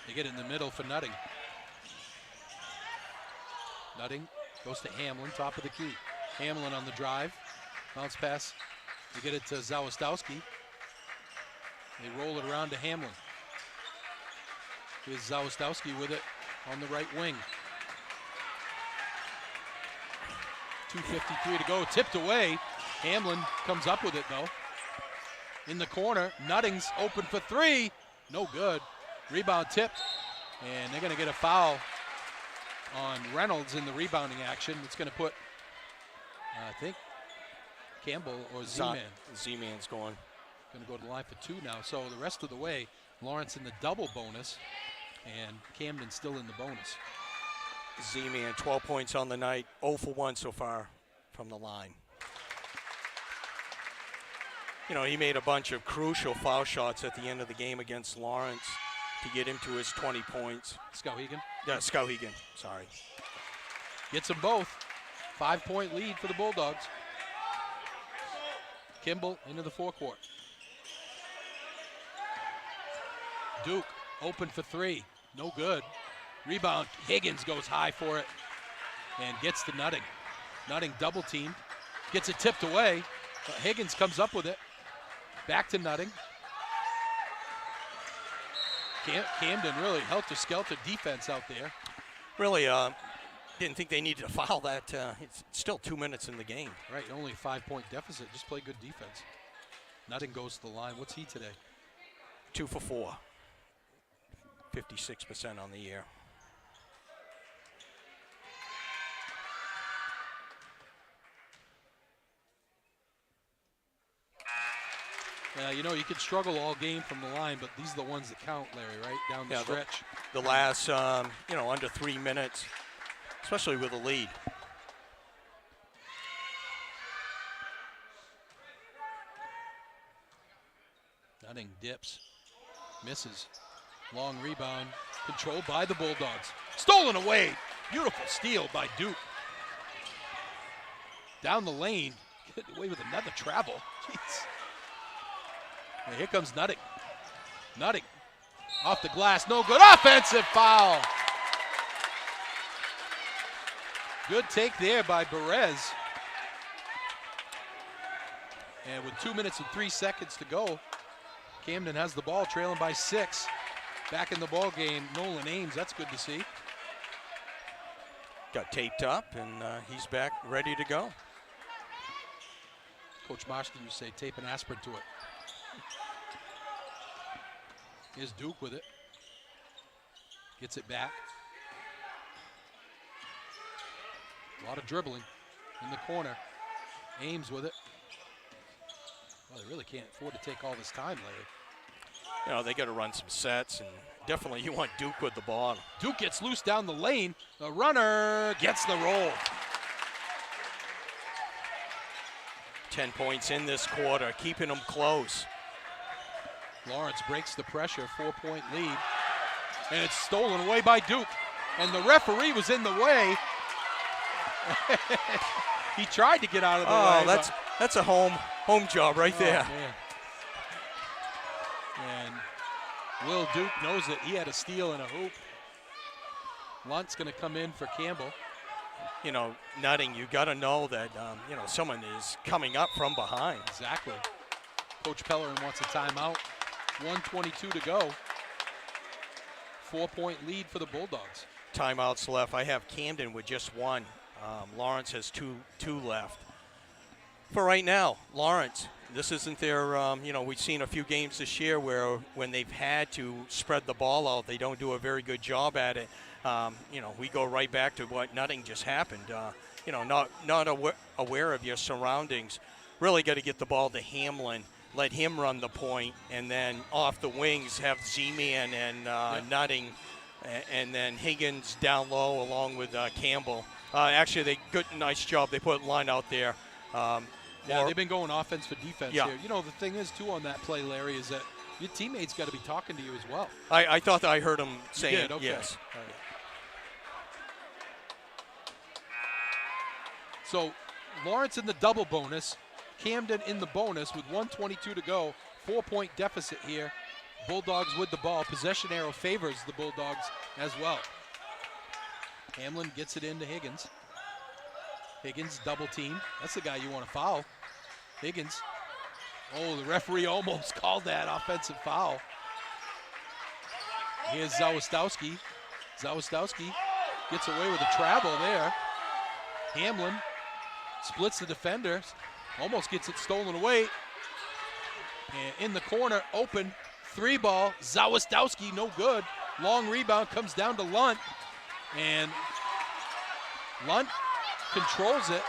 They get it in the middle for Nutting. Nutting goes to Hamlin, top of the key. Hamlin on the drive. Bounce pass. They get it to Zawistowski. They roll it around to Hamlin. Here's Zawistowski with it on the right wing. 2:53 to go. Tipped away. Hamlin comes up with it, though. In the corner. Nutting's open for three. No good. Rebound tipped. And they're going to get a foul on Reynolds in the rebounding action. It's going to put, I think, Campbell or Z-Man. Z-Man's going to go to the line for two now. So the rest of the way, Lawrence in the double bonus, and Camden still in the bonus. Z-Man, 12 points on the night, 0 for 1 so far from the line. You know, he made a bunch of crucial foul shots at the end of the game against Lawrence to get him to his 20 points. Skowhegan? Yeah, Skowhegan, sorry. Gets them both. 5-point lead for the Bulldogs. Kimball into the forecourt. Duke open for three. No good. Rebound. Higgins goes high for it and gets to Nutting. Nutting double teamed. Gets it tipped away. But Higgins comes up with it. Back to Nutting. Camden really helter-skelter defense out there. Really didn't think they needed to foul that. It's still 2 minutes in the game. Right, only a 5-point deficit. Just play good defense. Nutting goes to the line. What's he today? 2 for 4. 56% on the year. You know, you could struggle all game from the line, but these are the ones that count, Larry, right? Down the stretch. The last, you know, under 3 minutes, especially with a lead. Nutting dips, misses. Long rebound, controlled by the Bulldogs. Stolen away. Beautiful steal by Duke. Down the lane, get away with another travel. Jeez. And here comes Nutting. Nutting off the glass, no good. Offensive foul. Good take there by Perez. And with 2 minutes and 3 seconds to go, Camden has the ball, trailing by 6. Back in the ball game, Nolan Ames, that's good to see. Got taped up, and he's back ready to go. Coach Marston, you say tape and aspirin to it. Here's Duke with it. Gets it back. A lot of dribbling in the corner. Ames with it. Well, they really can't afford to take all this time, Larry. You know, they got to run some sets, and definitely you want Duke with the ball. Duke gets loose down the lane. The runner gets the roll. 10 points in this quarter, keeping them close. Lawrence breaks the pressure, 4-point lead. And it's stolen away by Duke. And the referee was in the way. He tried to get out of the way. Oh, that's a home job right there. Man. And Will Duke knows that he had a steal and a hoop. Lunt's going to come in for Campbell. You know, Nutting, you got to know that, you know, someone is coming up from behind. Exactly. Coach Pellerin wants a timeout. 1:22 to go. 4-point lead for the Bulldogs. Timeouts left. I have Camden with just one. Lawrence has two left. For right now, Lawrence, this isn't their, you know, we've seen a few games this year where when they've had to spread the ball out, they don't do a very good job at it. You know, we go right back to what Nutting just happened. You know, not aware of your surroundings. Really got to get the ball to Hamlin, let him run the point, and then off the wings have Z-Man and Nutting, and then Higgins down low along with Campbell. Actually, they good, nice job. They put line out there. Yeah, they've been going offense for defense Yeah. here. You know, the thing is, too, on that play, Larry, is that your teammates got to be talking to you as well. I thought that I heard him saying did? Okay. yes. All right. So Lawrence in the double bonus, Camden in the bonus with 1:22 to go. 4-point deficit here. Bulldogs with the ball. Possession arrow favors the Bulldogs as well. Hamlin gets it into Higgins. Higgins double team. That's the guy you want to foul. Higgins. Oh, the referee almost called that offensive foul. Here's Zawistowski. Zawistowski gets away with a travel there. Hamlin splits the defender. Almost gets it stolen away. And in the corner, open. 3-ball. Zawistowski, no good. Long rebound comes down to Lunt. And Lunt controls it.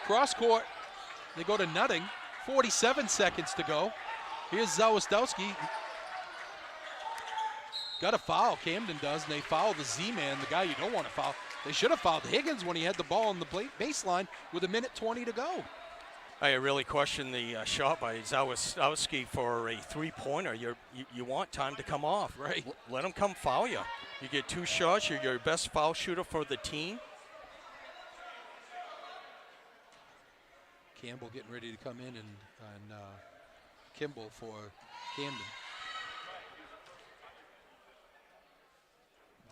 Cross court. They go to Nutting. 47 seconds to go. Here's Zawistowski. Got a foul, Camden does, and they foul the Z-man, the guy you don't want to foul. They should have fouled Higgins when he had the ball on the baseline with 1:20 to go. I really question the shot by Zawistowski for a three-pointer. You want time to come off. Right. Let him come foul you. You get 2 shots, you're your best foul shooter for the team. Campbell getting ready to come in and Kimball for Camden.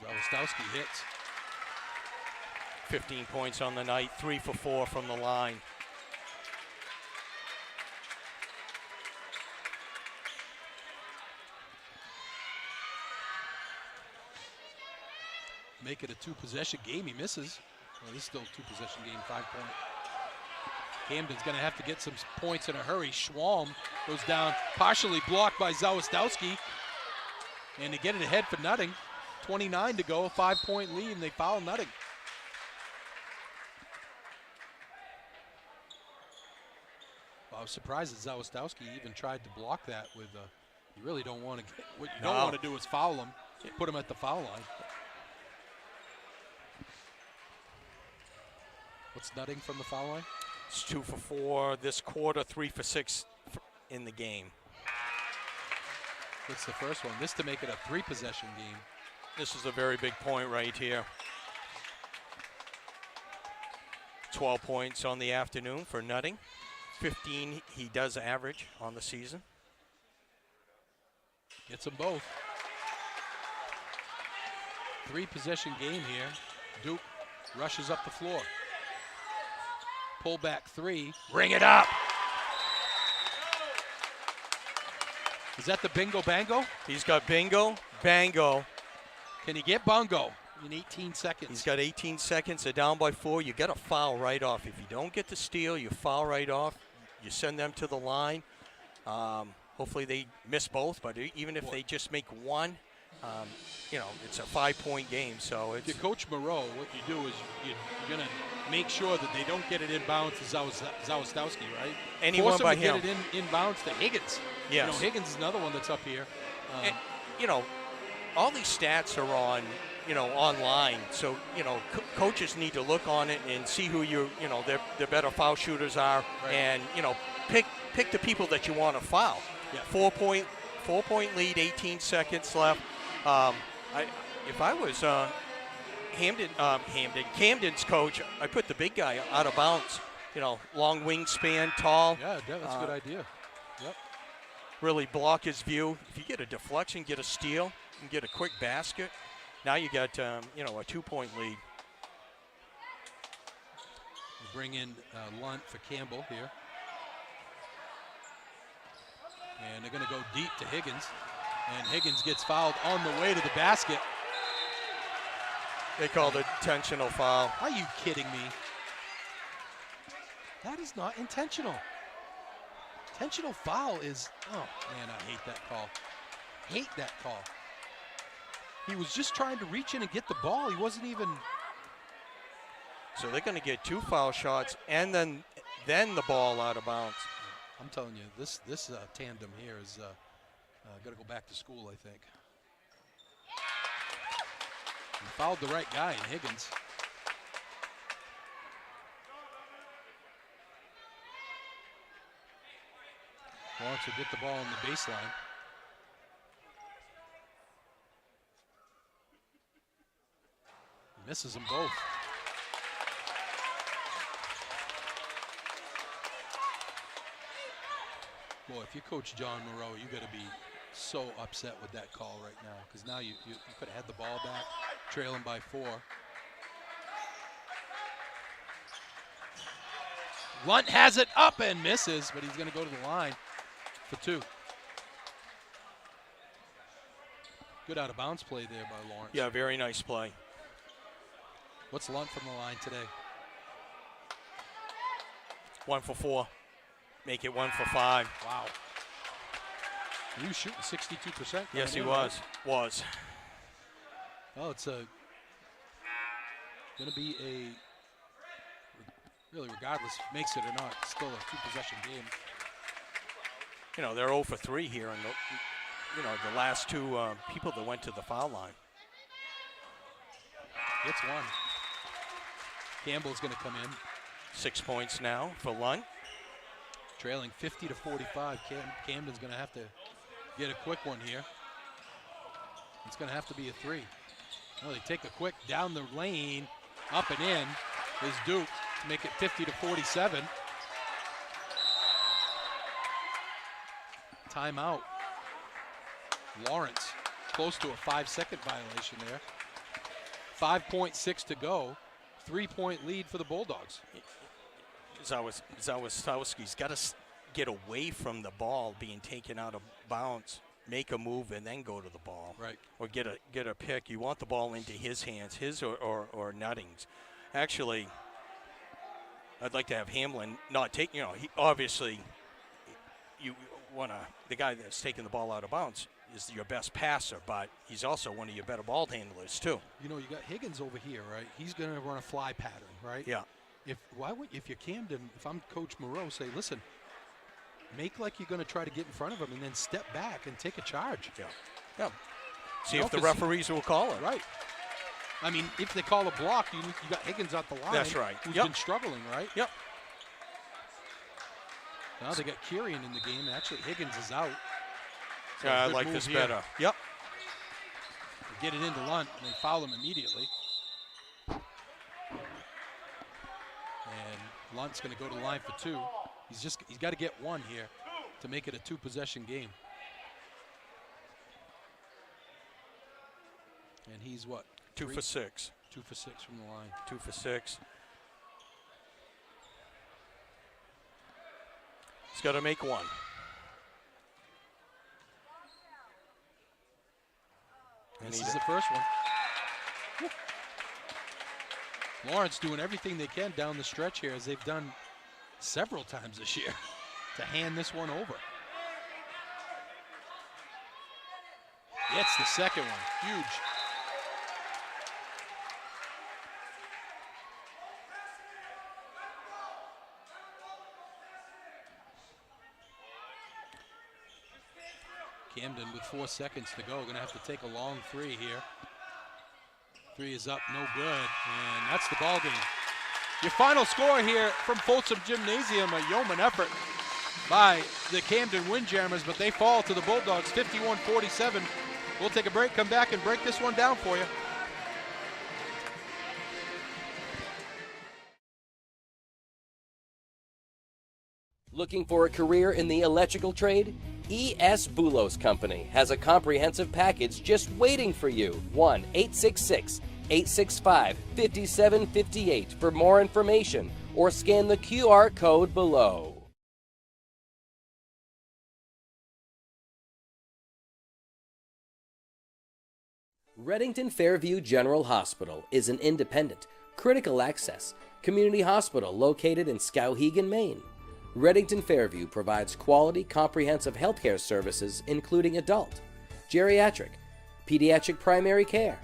Zawistowski hits. 15 points on the night, 3 for 4 from the line. Make it a 2-possession game. He misses. Well, this is still a 2-possession game, 5-point. Camden's going to have to get some points in a hurry. Schwalm goes down, partially blocked by Zawistowski. And to get it ahead for Nutting. 29 to go, a 5-point lead, and they foul Nutting. Well, I was surprised that Zawistowski even tried to block that with, you really don't want to get, what you don't want to do is foul him, put him at the foul line. What's Nutting from the foul line? It's 2 for 4 this quarter, 3 for 6 in the game. What's the first one? This to make it a 3-possession game. This is a very big point right here. 12 points on the afternoon for Nutting. 15 he does average on the season. Gets them both. 3-possession game here. Duke rushes up the floor. Pull back 3. Bring it up. Is that the bingo bango? He's got bingo, bango. Can he get bongo in 18 seconds? He's got 18 seconds. They're down by 4. You got to foul right off. If you don't get the steal, you foul right off. You send them to the line. Hopefully they miss both, but even if they just make one, it's a 5-point game. So if you coach Moreau, what you do is you're going to make sure that they don't get it inbounds to Zawistowski, right? Anyone Force by him him. to get it inbounds to Higgins. Yes. Higgins is another one that's up here. And, all these stats are on, online. So, coaches need to look on it and see who their better foul shooters are, right. And pick the people that you want to foul. Yeah. 4-point lead, 18 seconds left. If I was Camden's coach, I put the big guy out of bounds. Long wingspan, tall. Yeah, that's a good idea. Yep. Really block his view. If you get a deflection, get a steal, and get a quick basket, now you got a 2-point lead. We bring in Lunt for Campbell here. And they're going to go deep to Higgins. And Higgins gets fouled on the way to the basket. They called it intentional foul. Are you kidding me? That is not intentional. Intentional foul is, oh man, I hate that call. Hate that call. He was just trying to reach in and get the ball. He wasn't even. So they're going to get 2 foul shots and then the ball out of bounds. I'm telling you, this tandem here is got to go back to school, I think. He fouled the right guy in Higgins. Lawrence will get the ball on the baseline. Misses them both. Boy, if you coach John Moreau, you got to be so upset with that call right now because now you could have had the ball back, trailing by 4. Lunt has it up and misses, but he's going to go to the line for 2. Good out of bounds play there by Lawrence. Yeah, very nice play. What's Lunt from the line today? 1 for 4. Make it 1 for 5. Wow. He was shooting 62%. Yes, he in, was. Right? Was. Oh, it's going to be a, really regardless if he makes it or not, it's still a 2-possession game. You know, they're 0 for 3 here, and the last 2 people that went to the foul line. Gets 1. Campbell's going to come in. 6 points now for Lunt. Trailing 50-45. Camden's going to have to get a quick one here. It's going to have to be a 3. Well, they take a quick down the lane, up and in is Duke to make it 50-47. Timeout. Lawrence close to a 5-second violation there. 5.6 to go. 3-point lead for the Bulldogs. Zawistowski's got to get away from the ball being taken out of bounds, make a move, and then go to the ball. Right. Or get a pick. You want the ball into his hands, his or Nutting's. Actually, I'd like to have Hamlin not take. He obviously you want the guy that's taking the ball out of bounds is your best passer, but he's also one of your better ball handlers too. You got Higgins over here, right? He's going to run a fly pattern, right? Yeah. If you're Camden, if I'm Coach Moreau, say, listen, make like you're going to try to get in front of him and then step back and take a charge. Yeah. See if the referees will call it. Right. I mean, if they call a block, you got Higgins out the line. That's right. Who's been struggling, right? Yep. Now they got Kirian in the game. Actually, Higgins is out. So I like this here. better. Yep. They get it into Lunt, and they foul him immediately. And Lunt's going to go to the line for 2. He's got to get 1 here to make it a 2-possession game. And he's what? 2 for 6. 2 for 6 from the line. 2 for 6. He's got to make 1. And this is the first one. Lawrence doing everything they can down the stretch here, as they've done several times this year, to hand this one over. It's the second one. Huge. Camden with 4 seconds to go. Going to have to take a long 3 here. 3 is up, no good, and that's the ball game. Your final score here from Folsom Gymnasium, a yeoman effort by the Camden Windjammers, but they fall to the Bulldogs 51-47. We'll take a break, come back and break this one down for you. Looking for a career in the electrical trade? E.S. Boulos Company has a comprehensive package just waiting for you. 1-866-865-5758 for more information, or scan the QR code below. Reddington Fairview General Hospital is an independent, critical access community hospital located in Skowhegan, Maine. Reddington Fairview provides quality, comprehensive healthcare services including adult, geriatric, pediatric primary care,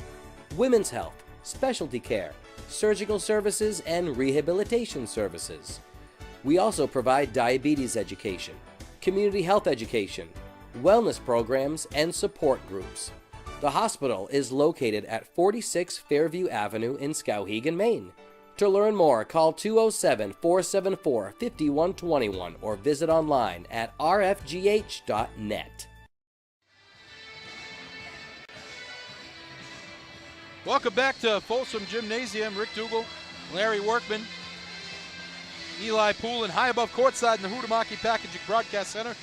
women's health, specialty care, surgical services, and rehabilitation services. We also provide diabetes education, community health education, wellness programs, and support groups. The hospital is located at 46 Fairview Avenue in Skowhegan, Maine. To learn more, call 207-474-5121 or visit online at rfgh.net. Welcome back to Folsom Gymnasium. Rick Dougal, Larry Workman, Eli Poole, and high above courtside in the Huhtamaki Packaging Broadcast Center.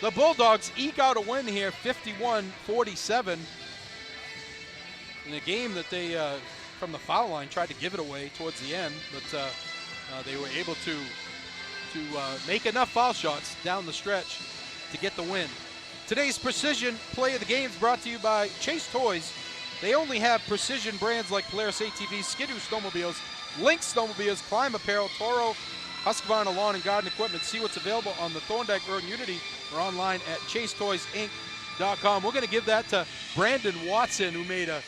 The Bulldogs eke out a win here, 51-47. In a game that they, from the foul line, tried to give it away towards the end, but they were able to make enough foul shots down the stretch to get the win. Today's Precision Play of the Game is brought to you by Chase Toys. They only have precision brands like Polaris ATVs, Skidoo snowmobiles, Lynx snowmobiles, Climb Apparel, Toro, Husqvarna Lawn and Garden Equipment. See what's available on the Thorndike Road in Unity or online at chasetoysinc.com. We're going to give that to Brandon Watson, who made a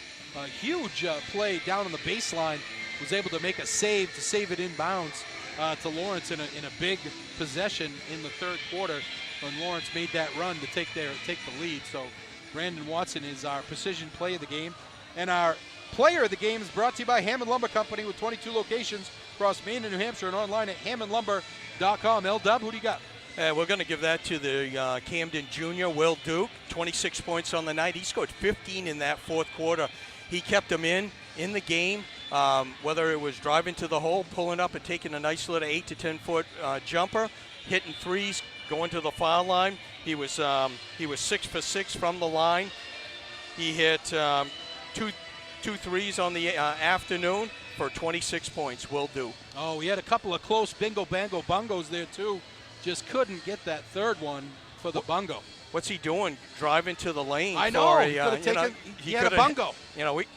huge play down on the baseline, was able to make a save to save it inbounds to Lawrence in a big possession in the third quarter when Lawrence made that run to take the lead. So Brandon Watson is our precision play of the game. And our player of the game is brought to you by Hammond Lumber Company with 22 locations across Maine and New Hampshire and online at hammondlumber.com. L-Dub, who do you got? We're going to give that to the Camden junior, Will Duke. 26 points on the night. He scored 15 in that fourth quarter. He kept them in the game, whether it was driving to the hole, pulling up and taking a nice little 8 to 10 foot jumper, hitting threes, going to the foul line. He was 6 for 6 from the line. He hit two threes on the afternoon for 26 points. Will do. Oh, he had a couple of close bingo bango bungos there too. Just couldn't get that third one for the bungo. What's he doing? Driving to the lane. I know. For he had a bungo.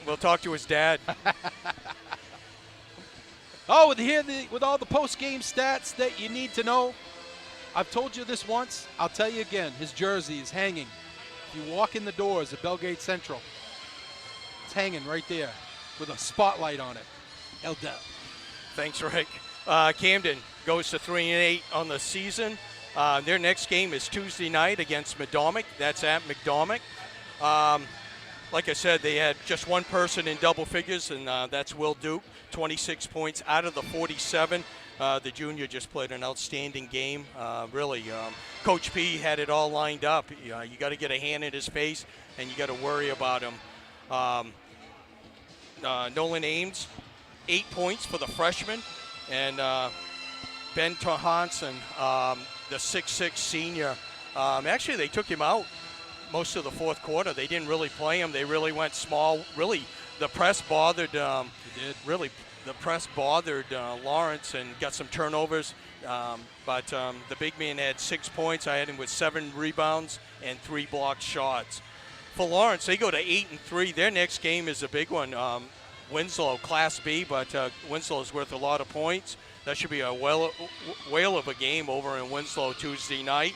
We'll talk to his dad. Oh, with all the post-game stats that you need to know. I've told you this once. I'll tell you again. His jersey is hanging. If you walk in the doors at Belgate Central, it's hanging right there with a spotlight on it. L-Dub. Thanks, Rick. Camden goes to 3-8 on the season. Their next game is Tuesday night against McDormick. That's at McDormick. Like I said, they had just one person in double figures, and that's Will Duke, 26 points out of the 47. The junior just played an outstanding game. Really, Coach P had it all lined up. You got to get a hand in his face, and you got to worry about him. Nolan Ames, 8 points for the freshman, and Ben Hansen, the 6'6 senior. Actually, they took him out most of the fourth quarter. They didn't really play him. They really went small. Really, the press bothered. Really, the press bothered Lawrence and got some turnovers. But the big man had 6 points. I had him with 7 rebounds and 3 blocked shots. For Lawrence, they go to 8-3. Their next game is a big one. Winslow, Class B, but Winslow's worth a lot of points. That should be a whale of a game over in Winslow Tuesday night.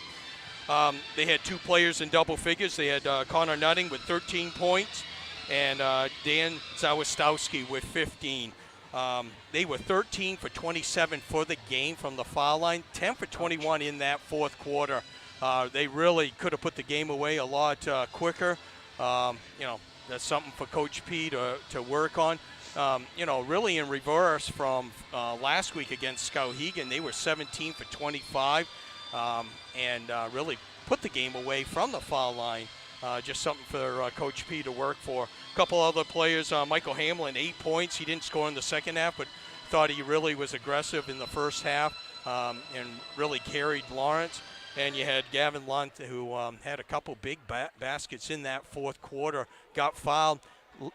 They had 2 players in double figures. They had Connor Nutting with 13 points and Dan Zawistowski with 15. They were 13 for 27 for the game from the foul line, 10 for 21 in that fourth quarter. They really could have put the game away a lot quicker. That's something for Coach P to work on. Really in reverse from last week against Skowhegan. They were 17 for 25 and really put the game away from the foul line. Just something for Coach P to work for. A couple other players, Michael Hamlin, 8 points. He didn't score in the second half, but thought he really was aggressive in the first half and really carried Lawrence. And you had Gavin Lunt, who had a couple big baskets in that fourth quarter, got fouled,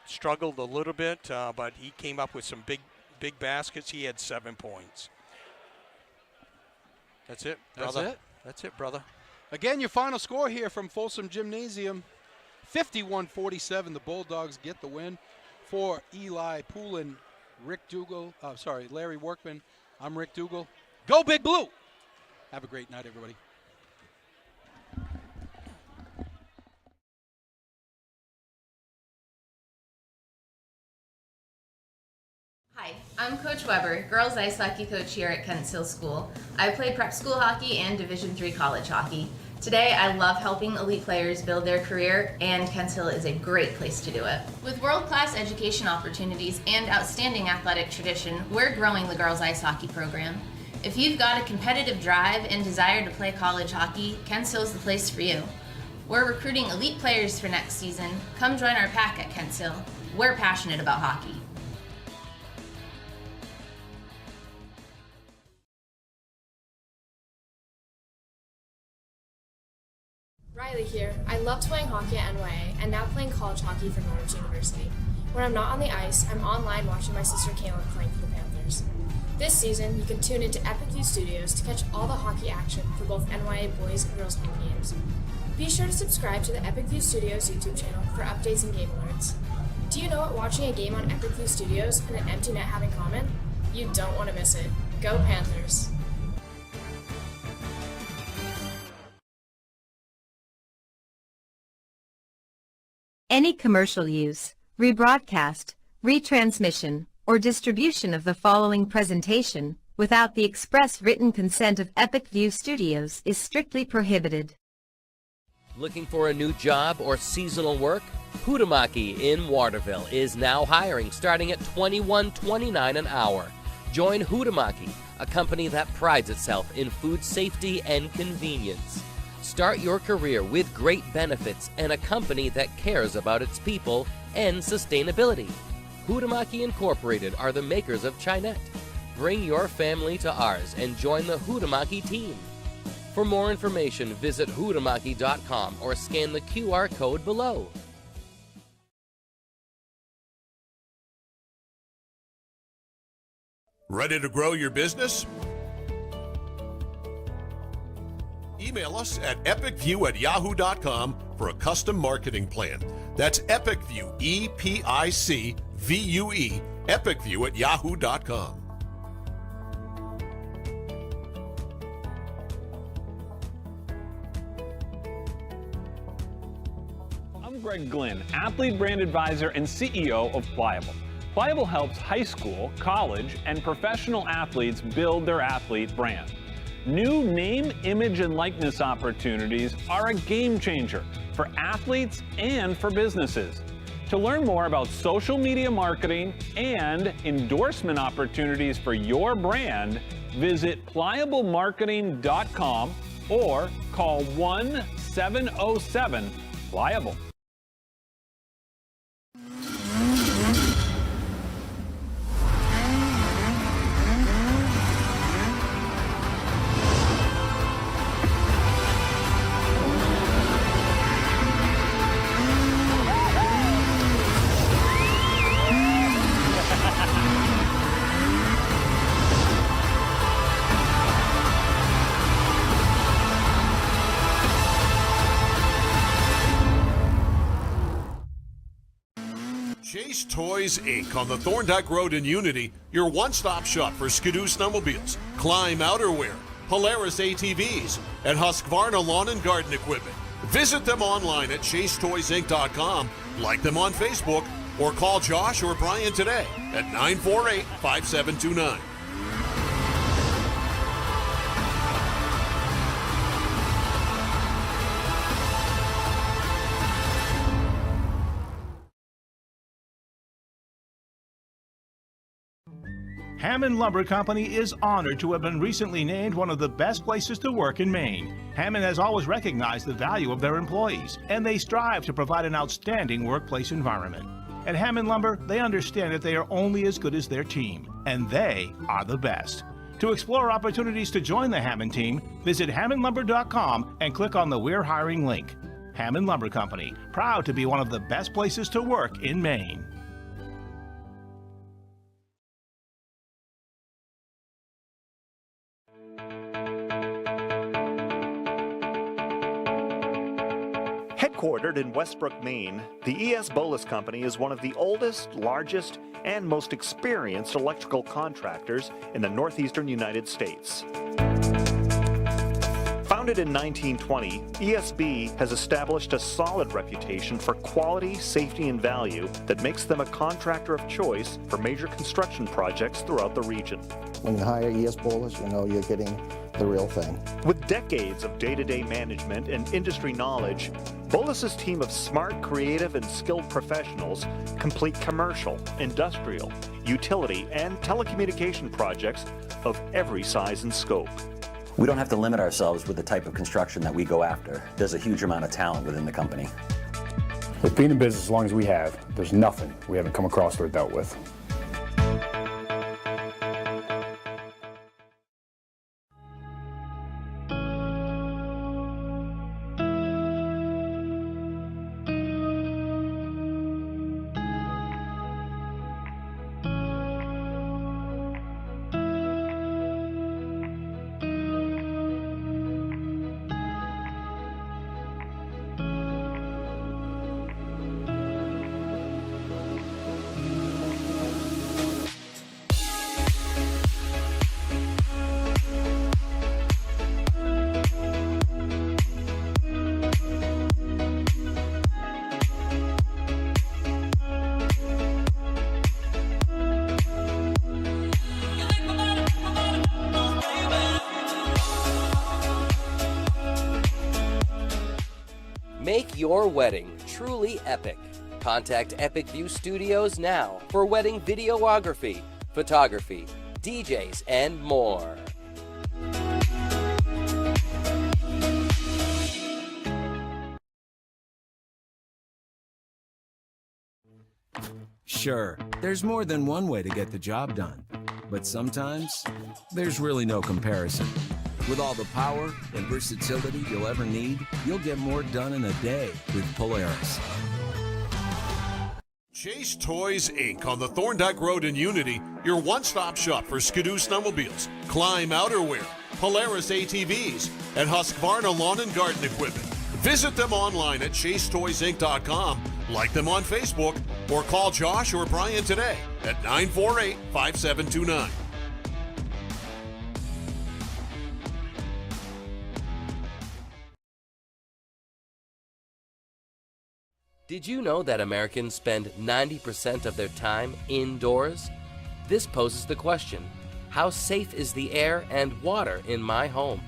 struggled a little bit, but he came up with some big baskets. He had 7 points. That's it, brother. That's it, brother. Again, your final score here from Folsom Gymnasium, 51-47. The Bulldogs get the win. For Eli Poulin, Larry Workman, I'm Rick Dougal. Go Big Blue! Have a great night, everybody. Hi, I'm Coach Weber, girls ice hockey coach here at Kent Hill School. I play prep school hockey and Division III college hockey. Today, I love helping elite players build their career, and Kent Hill is a great place to do it. With world-class education opportunities and outstanding athletic tradition, we're growing the girls ice hockey program. If you've got a competitive drive and desire to play college hockey, Kent Hill is the place for you. We're recruiting elite players for next season. Come join our pack at Kent Hill. We're passionate about hockey. Riley here. I loved playing hockey at NYA and now playing college hockey for Norwich University. When I'm not on the ice, I'm online watching my sister Kaylin playing for the Panthers. This season, you can tune into Epic View Studios to catch all the hockey action for both NYA boys and girls hockey games. Be sure to subscribe to the Epic View Studios YouTube channel for updates and game alerts. Do you know what watching a game on Epic View Studios and an empty net have in common? You don't want to miss it. Go Panthers! Any commercial use, rebroadcast, retransmission, or distribution of the following presentation without the express written consent of Epic View Studios is strictly prohibited. Looking for a new job or seasonal work? Hutamaki in Waterville is now hiring, starting at $21.29 an hour. Join Hutamaki, a company that prides itself in food safety and convenience. Start your career with great benefits and a company that cares about its people and sustainability. Hutamaki Incorporated are the makers of Chinette. Bring your family to ours and join the Hutamaki team. For more information, visit hutamaki.com or scan the QR code below. Ready to grow your business? Email us at epicview@yahoo.com for a custom marketing plan. That's EpicView, EPICVUE, epicview@yahoo.com. I'm Greg Glynn, athlete brand advisor and CEO of Pliable. Pliable helps high school, college, and professional athletes build their athlete brand. New name, image, and likeness opportunities are a game changer for athletes and for businesses. To learn more about social media marketing and endorsement opportunities for your brand, visit pliablemarketing.com or call 1-707-PLIABLE. Chase Toys Inc. on the Thorndike Road in Unity, your one-stop shop for Skidoo snowmobiles, Climb outerwear, Polaris ATVs, and Husqvarna lawn and garden equipment. Visit them online at chasetoysinc.com, like them on Facebook, or call Josh or Brian today at 948-5729. Hammond Lumber Company is honored to have been recently named one of the best places to work in Maine. Hammond has always recognized the value of their employees, and they strive to provide an outstanding workplace environment. At Hammond Lumber, they understand that they are only as good as their team, and they are the best. To explore opportunities to join the Hammond team, visit hammondlumber.com and click on the We're Hiring link. Hammond Lumber Company, proud to be one of the best places to work in Maine. Headquartered in Westbrook, Maine, the ES Bolus Company is one of the oldest, largest, and most experienced electrical contractors in the northeastern United States. Founded in 1920, ESB has established a solid reputation for quality, safety, and value that makes them a contractor of choice for major construction projects throughout the region. When you hire ES Bolus, you know you're getting the real thing. With decades of day-to-day management and industry knowledge, Bolus's team of smart, creative, and skilled professionals complete commercial, industrial, utility, and telecommunication projects of every size and scope. We don't have to limit ourselves with the type of construction that we go after. There's a huge amount of talent within the company. We've been in business as long as we have. There's nothing we haven't come across or dealt with. your wedding truly epic. Contact Epic View Studios now for wedding videography, photography, DJs, and more. Sure, there's more than one way to get the job done, but sometimes there's really no comparison. With all the power and versatility you'll ever need, you'll get more done in a day with Polaris. Chase Toys Inc. on the Thorndike Road in Unity, your one-stop shop for Skidoo snowmobiles, Climb outerwear, Polaris ATVs, and Husqvarna lawn and garden equipment. Visit them online at chasetoysinc.com, like them on Facebook, or call Josh or Brian today at 948-5729. Did you know that Americans spend 90% of their time indoors? This poses the question, how safe is the air and water in my home?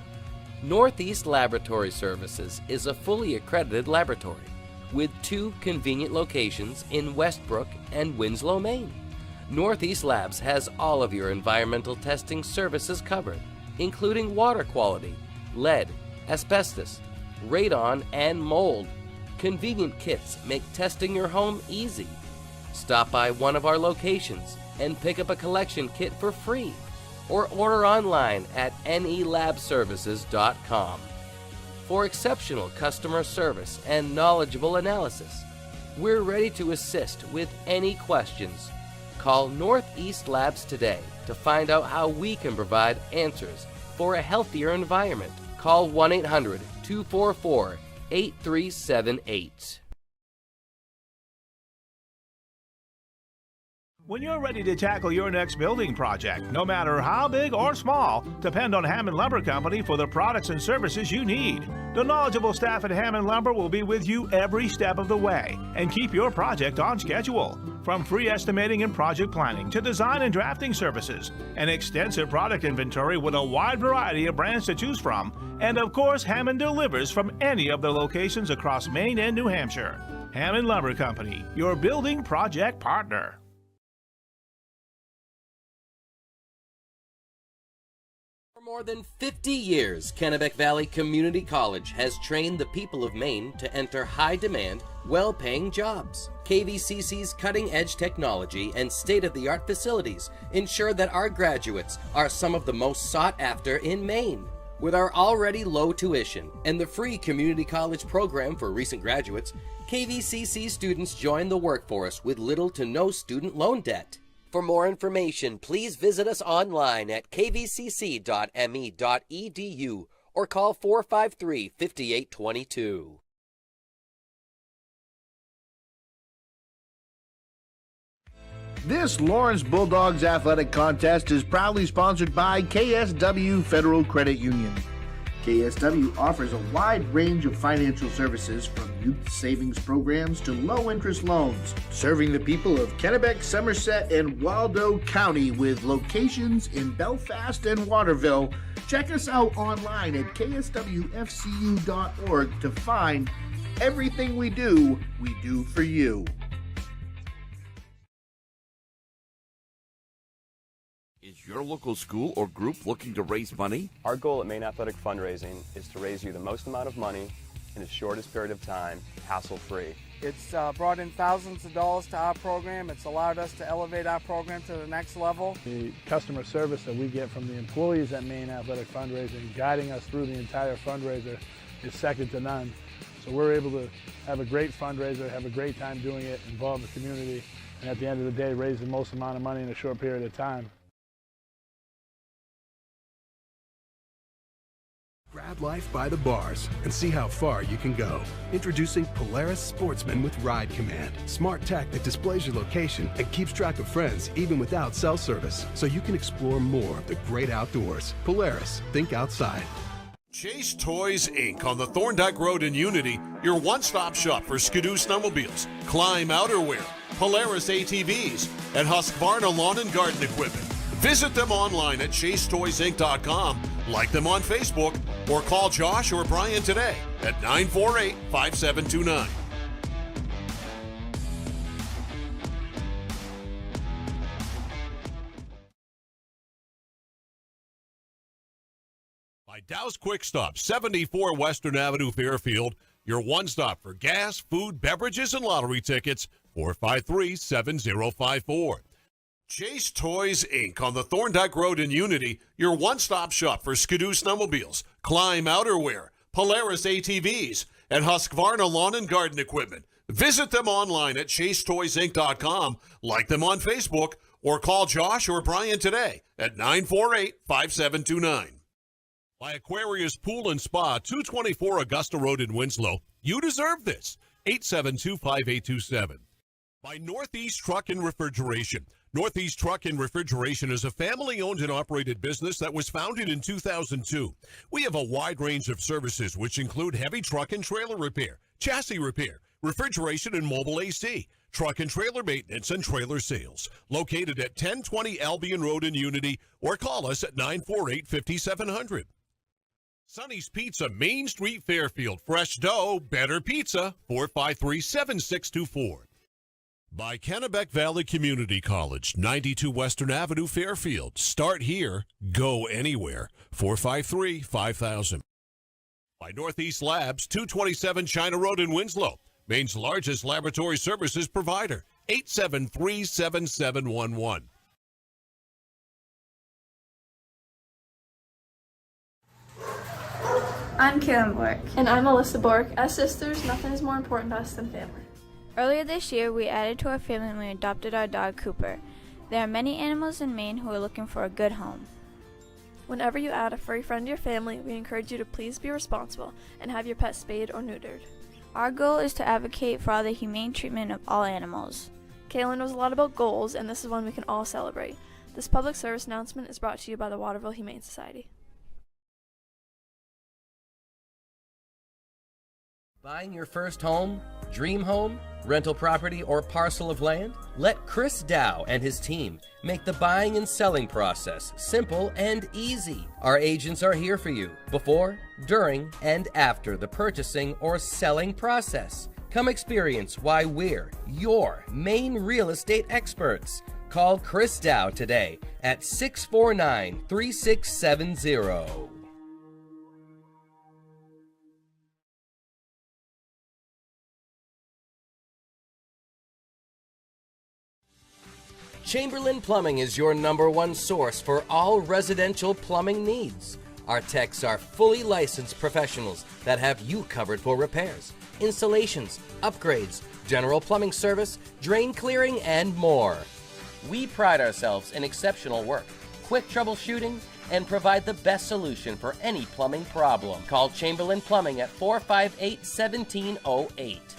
Northeast Laboratory Services is a fully accredited laboratory with 2 convenient locations in Westbrook and Winslow, Maine. Northeast Labs has all of your environmental testing services covered, including water quality, lead, asbestos, radon, and mold. Convenient kits make testing your home easy. Stop by one of our locations and pick up a collection kit for free, or order online at nelabservices.com. For exceptional customer service and knowledgeable analysis, we're ready to assist with any questions. Call Northeast Labs today to find out how we can provide answers for a healthier environment. Call 1-800-244-8378. When you're ready to tackle your next building project, no matter how big or small, depend on Hammond Lumber Company for the products and services you need. The knowledgeable staff at Hammond Lumber will be with you every step of the way and keep your project on schedule. From free estimating and project planning to design and drafting services, an extensive product inventory with a wide variety of brands to choose from, and of course, Hammond delivers from any of the locations across Maine and New Hampshire. Hammond Lumber Company, your building project partner. For more than 50 years, Kennebec Valley Community College has trained the people of Maine to enter high-demand, well-paying jobs. KVCC's cutting-edge technology and state-of-the-art facilities ensure that our graduates are some of the most sought after in Maine. With our already low tuition and the free community college program for recent graduates, KVCC students join the workforce with little to no student loan debt. For more information, please visit us online at kvcc.me.edu or call 453-5822. This Lawrence Bulldogs Athletic Contest is proudly sponsored by KSW Federal Credit Union. KSW offers a wide range of financial services from youth savings programs to low-interest loans, serving the people of Kennebec, Somerset, and Waldo County with locations in Belfast and Waterville. Check us out online at kswfcu.org to find everything we do for you. Is your local school or group looking to raise money? Our goal at Maine Athletic Fundraising is to raise you the most amount of money in the shortest period of time, hassle-free. It's brought in thousands of dollars to our program. It's allowed us to elevate our program to the next level. The customer service that we get from the employees at Maine Athletic Fundraising, guiding us through the entire fundraiser, is second to none. So we're able to have a great fundraiser, have a great time doing it, involve the community, and at the end of the day, raise the most amount of money in a short period of time. Grab life by the bars and see how far you can go. Introducing Polaris Sportsman with Ride Command. Smart tech that displays your location and keeps track of friends even without cell service, so you can explore more of the great outdoors. Polaris, think outside. Chase Toys Inc. on the Thorndike Road in Unity, your one-stop shop for Skidoo snowmobiles, Climb outerwear, Polaris ATVs, and Husqvarna lawn and garden equipment. Visit them online at chasetoysinc.com, like them on Facebook, or call Josh or Brian today at 948-5729. By Dow's Quick Stop, 74 Western Avenue, Fairfield, your one stop for gas, food, beverages, and lottery tickets, 453-7054. Chase Toys, Inc. on the Thorndike Road in Unity, your one-stop shop for Skidoo snowmobiles, Climb outerwear, Polaris ATVs, and Husqvarna lawn and garden equipment. Visit them online at chasetoysinc.com, like them on Facebook, or call Josh or Brian today at 948-5729. By Aquarius Pool and Spa, 224 Augusta Road in Winslow. You deserve this. 872-5827. By Northeast Truck and Refrigeration. Northeast Truck and Refrigeration is a family-owned and operated business that was founded in 2002. We have a wide range of services which include heavy truck and trailer repair, chassis repair, refrigeration and mobile AC, truck and trailer maintenance, and trailer sales. Located at 1020 Albion Road in Unity, or call us at 948-5700. Sonny's Pizza, Main Street, Fairfield. Fresh dough, better pizza, 453-7624. By Kennebec Valley Community College, 92 Western Avenue, Fairfield. Start here, go anywhere, 453-5000. By Northeast Labs, 227 China Road in Winslow. Maine's largest laboratory services provider, 873-7711. I'm Kaylin Bork. And I'm Alyssa Bork. As sisters, nothing is more important to us than family. Earlier this year, we added to our family when we adopted our dog, Cooper. There are many animals in Maine who are looking for a good home. Whenever you add a furry friend to your family, we encourage you to please be responsible and have your pet spayed or neutered. Our goal is to advocate for the humane treatment of all animals. Kaylin knows a lot about goals, and this is one we can all celebrate. This public service announcement is brought to you by the Waterville Humane Society. Buying your first home, dream home, rental property, or parcel of land? Let Chris Dow and his team make the buying and selling process simple and easy. Our agents are here for you before, during, and after the purchasing or selling process. Come experience why we're your Maine real estate experts. Call Chris Dow today at 649-3670. Chamberlain Plumbing is your #1 source for all residential plumbing needs. Our techs are fully licensed professionals that have you covered for repairs, installations, upgrades, general plumbing service, drain clearing, and more. We pride ourselves in exceptional work, quick troubleshooting, and provide the best solution for any plumbing problem. Call Chamberlain Plumbing at 458-1708.